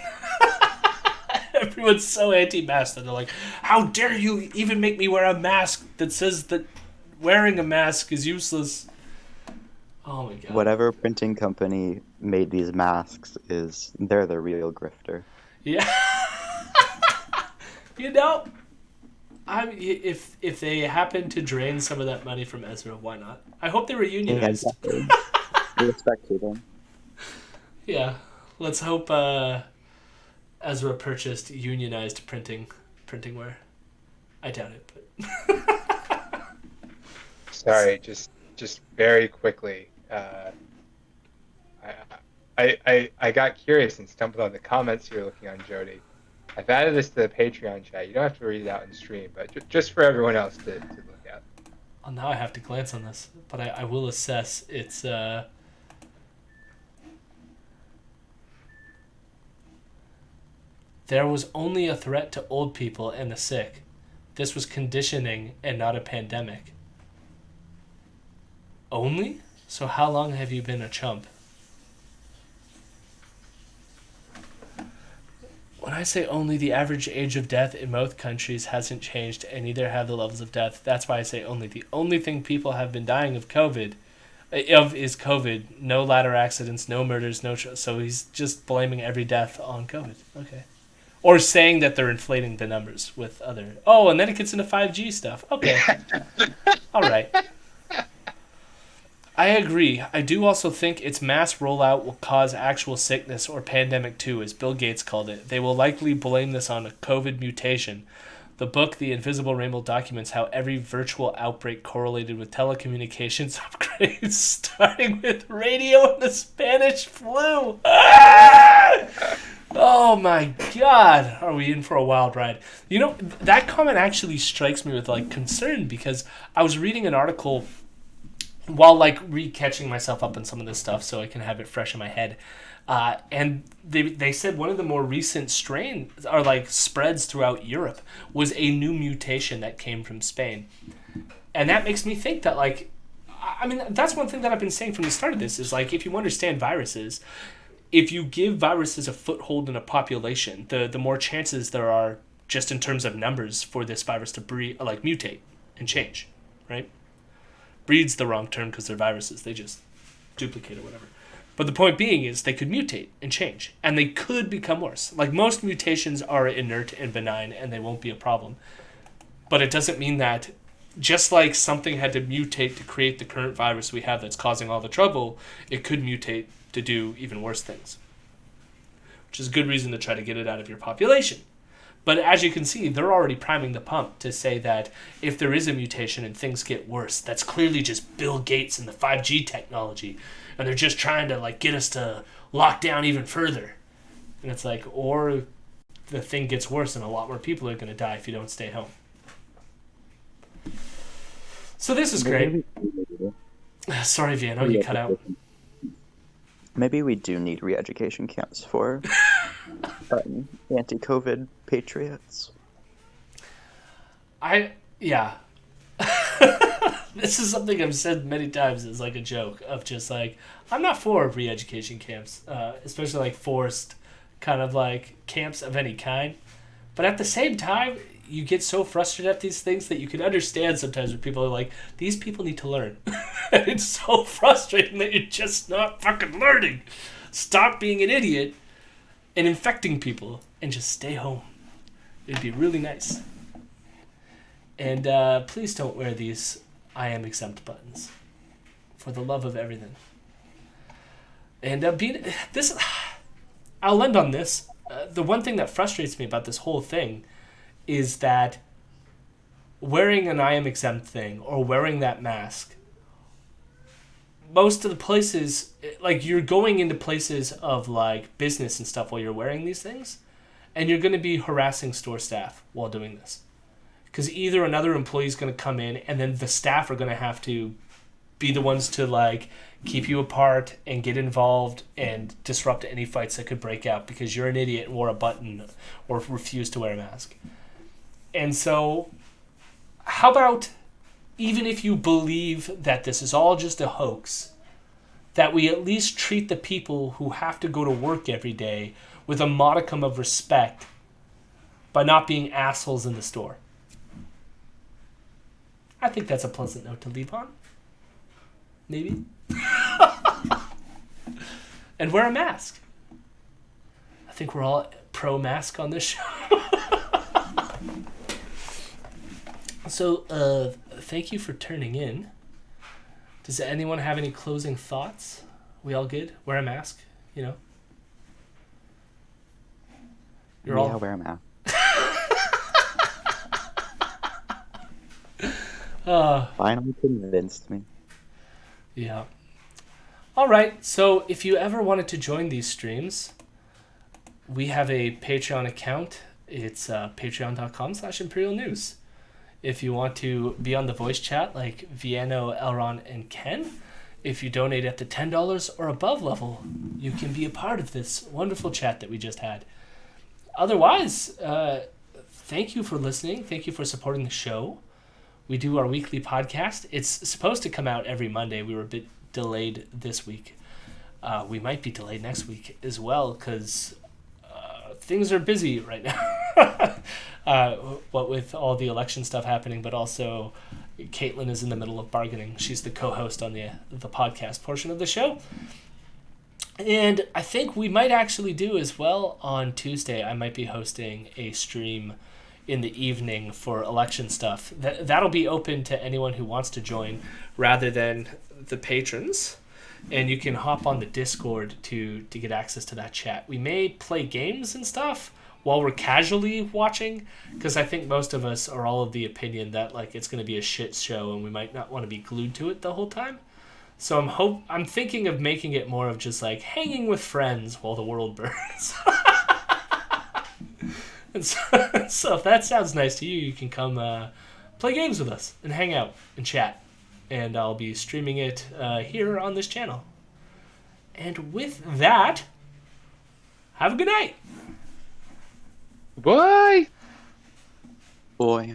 S1: Everyone's so anti-mask that they're like, how dare you even make me wear a mask that says that wearing a mask is useless. Oh my god.
S2: Whatever printing company made these masks they're the real grifter.
S1: Yeah. You know, if they happen to drain some of that money from Ezra, why not? I hope they were unionized.
S2: Yeah, exactly. Respect to them.
S1: Yeah. Let's hope Ezra purchased unionized printing wear. I doubt it, but
S4: Sorry, just just very quickly, I got curious and stumbled on the comments you're looking on, Jody. I've added this to the Patreon chat. You don't have to read it out in stream, but just for everyone else to look at.
S1: Well, now I have to glance on this, but I will assess its. There was only a threat to old people and the sick. This was conditioning and not a pandemic. Only? So how long have you been a chump? When I say only, the average age of death in most countries hasn't changed, and neither have the levels of death. That's why I say only. The only thing people have been dying of COVID, is COVID. No ladder accidents, no murders, so he's just blaming every death on COVID. Okay. Or saying that they're inflating the numbers with other... Oh, and then it gets into 5G stuff. Okay. All right. I agree. I do also think its mass rollout will cause actual sickness or pandemic too, as Bill Gates called it. They will likely blame this on a COVID mutation. The book, The Invisible Rainbow, documents how every virtual outbreak correlated with telecommunications upgrades, starting with radio and the Spanish flu. Oh my God, are we in for a wild ride? You know, that comment actually strikes me with like concern, because I was reading an article while like re-catching myself up on some of this stuff so I can have it fresh in my head. And they said one of the more recent strains or like spreads throughout Europe was a new mutation that came from Spain. And that makes me think that like, I mean, that's one thing that I've been saying from the start of this is like, if you understand viruses, if you give viruses a foothold in a population, the more chances there are just in terms of numbers for this virus to mutate and change, right? Breed's the wrong term because they're viruses. They just duplicate or whatever. But the point being is they could mutate and change, and they could become worse. Like most mutations are inert and benign, and they won't be a problem. But it doesn't mean that just like something had to mutate to create the current virus we have that's causing all the trouble, it could mutate to do even worse things. Which is a good reason to try to get it out of your population. But as you can see, they're already priming the pump to say that if there is a mutation and things get worse, that's clearly just Bill Gates and the 5G technology. And they're just trying to like get us to lock down even further. And it's like, or the thing gets worse and a lot more people are going to die if you don't stay home. So this is great. Sorry, Viano, you cut out.
S2: Maybe we do need re-education camps for anti-COVID patriots.
S1: Yeah. This is something I've said many times as like a joke of just like, I'm not for re-education camps, especially like forced kind of like camps of any kind. But at the same time, you get so frustrated at these things that you can understand sometimes when people are like, these people need to learn. And it's so frustrating that you're just not fucking learning. Stop being an idiot and infecting people and just stay home. It'd be really nice. And please don't wear these I am exempt buttons. For the love of everything. And I'll end on this. The one thing that frustrates me about this whole thing is that wearing an I am exempt thing or wearing that mask, most of the places, like you're going into places of like business and stuff while you're wearing these things, and you're going to be harassing store staff while doing this. Because either another employee is going to come in and then the staff are going to have to be the ones to like keep you apart and get involved and disrupt any fights that could break out because you're an idiot and wore a button or refused to wear a mask. And so, how about, even if you believe that this is all just a hoax, that we at least treat the people who have to go to work every day with a modicum of respect by not being assholes in the store. I think that's a pleasant note to leave on. Maybe. And wear a mask. I think we're all pro-mask on this show. So, thank you for turning in. Does anyone have any closing thoughts? We all good? Wear a mask, you know?
S2: All wear a mask.
S1: Uh,
S2: Finally convinced me.
S1: Yeah. All right. So if you ever wanted to join these streams, we have a Patreon account. It's patreon.com/Imperial News. If you want to be on the voice chat like Viano, Elron, and Ken, if you donate at the $10 or above level, you can be a part of this wonderful chat that we just had. Otherwise, thank you for listening. Thank you for supporting the show. We do our weekly podcast. It's supposed to come out every Monday. We were a bit delayed this week. We might be delayed next week as well because things are busy right now. What with all the election stuff happening, but also Caitlin is in the middle of bargaining. She's the co-host on the podcast portion of the show. And I think we might actually do as well on Tuesday. I might be hosting a stream in the evening for election stuff. That'll be open to anyone who wants to join rather than the patrons. And you can hop on the Discord to get access to that chat. We may play games and stuff while we're casually watching, because I think most of us are all of the opinion that like it's going to be a shit show and we might not want to be glued to it the whole time. So I'm thinking of making it more of just like hanging with friends while the world burns. And so if that sounds nice to you, you can come play games with us and hang out and chat. And I'll be streaming it here on this channel. And with that, have a good night.
S4: Bye.
S2: Boy.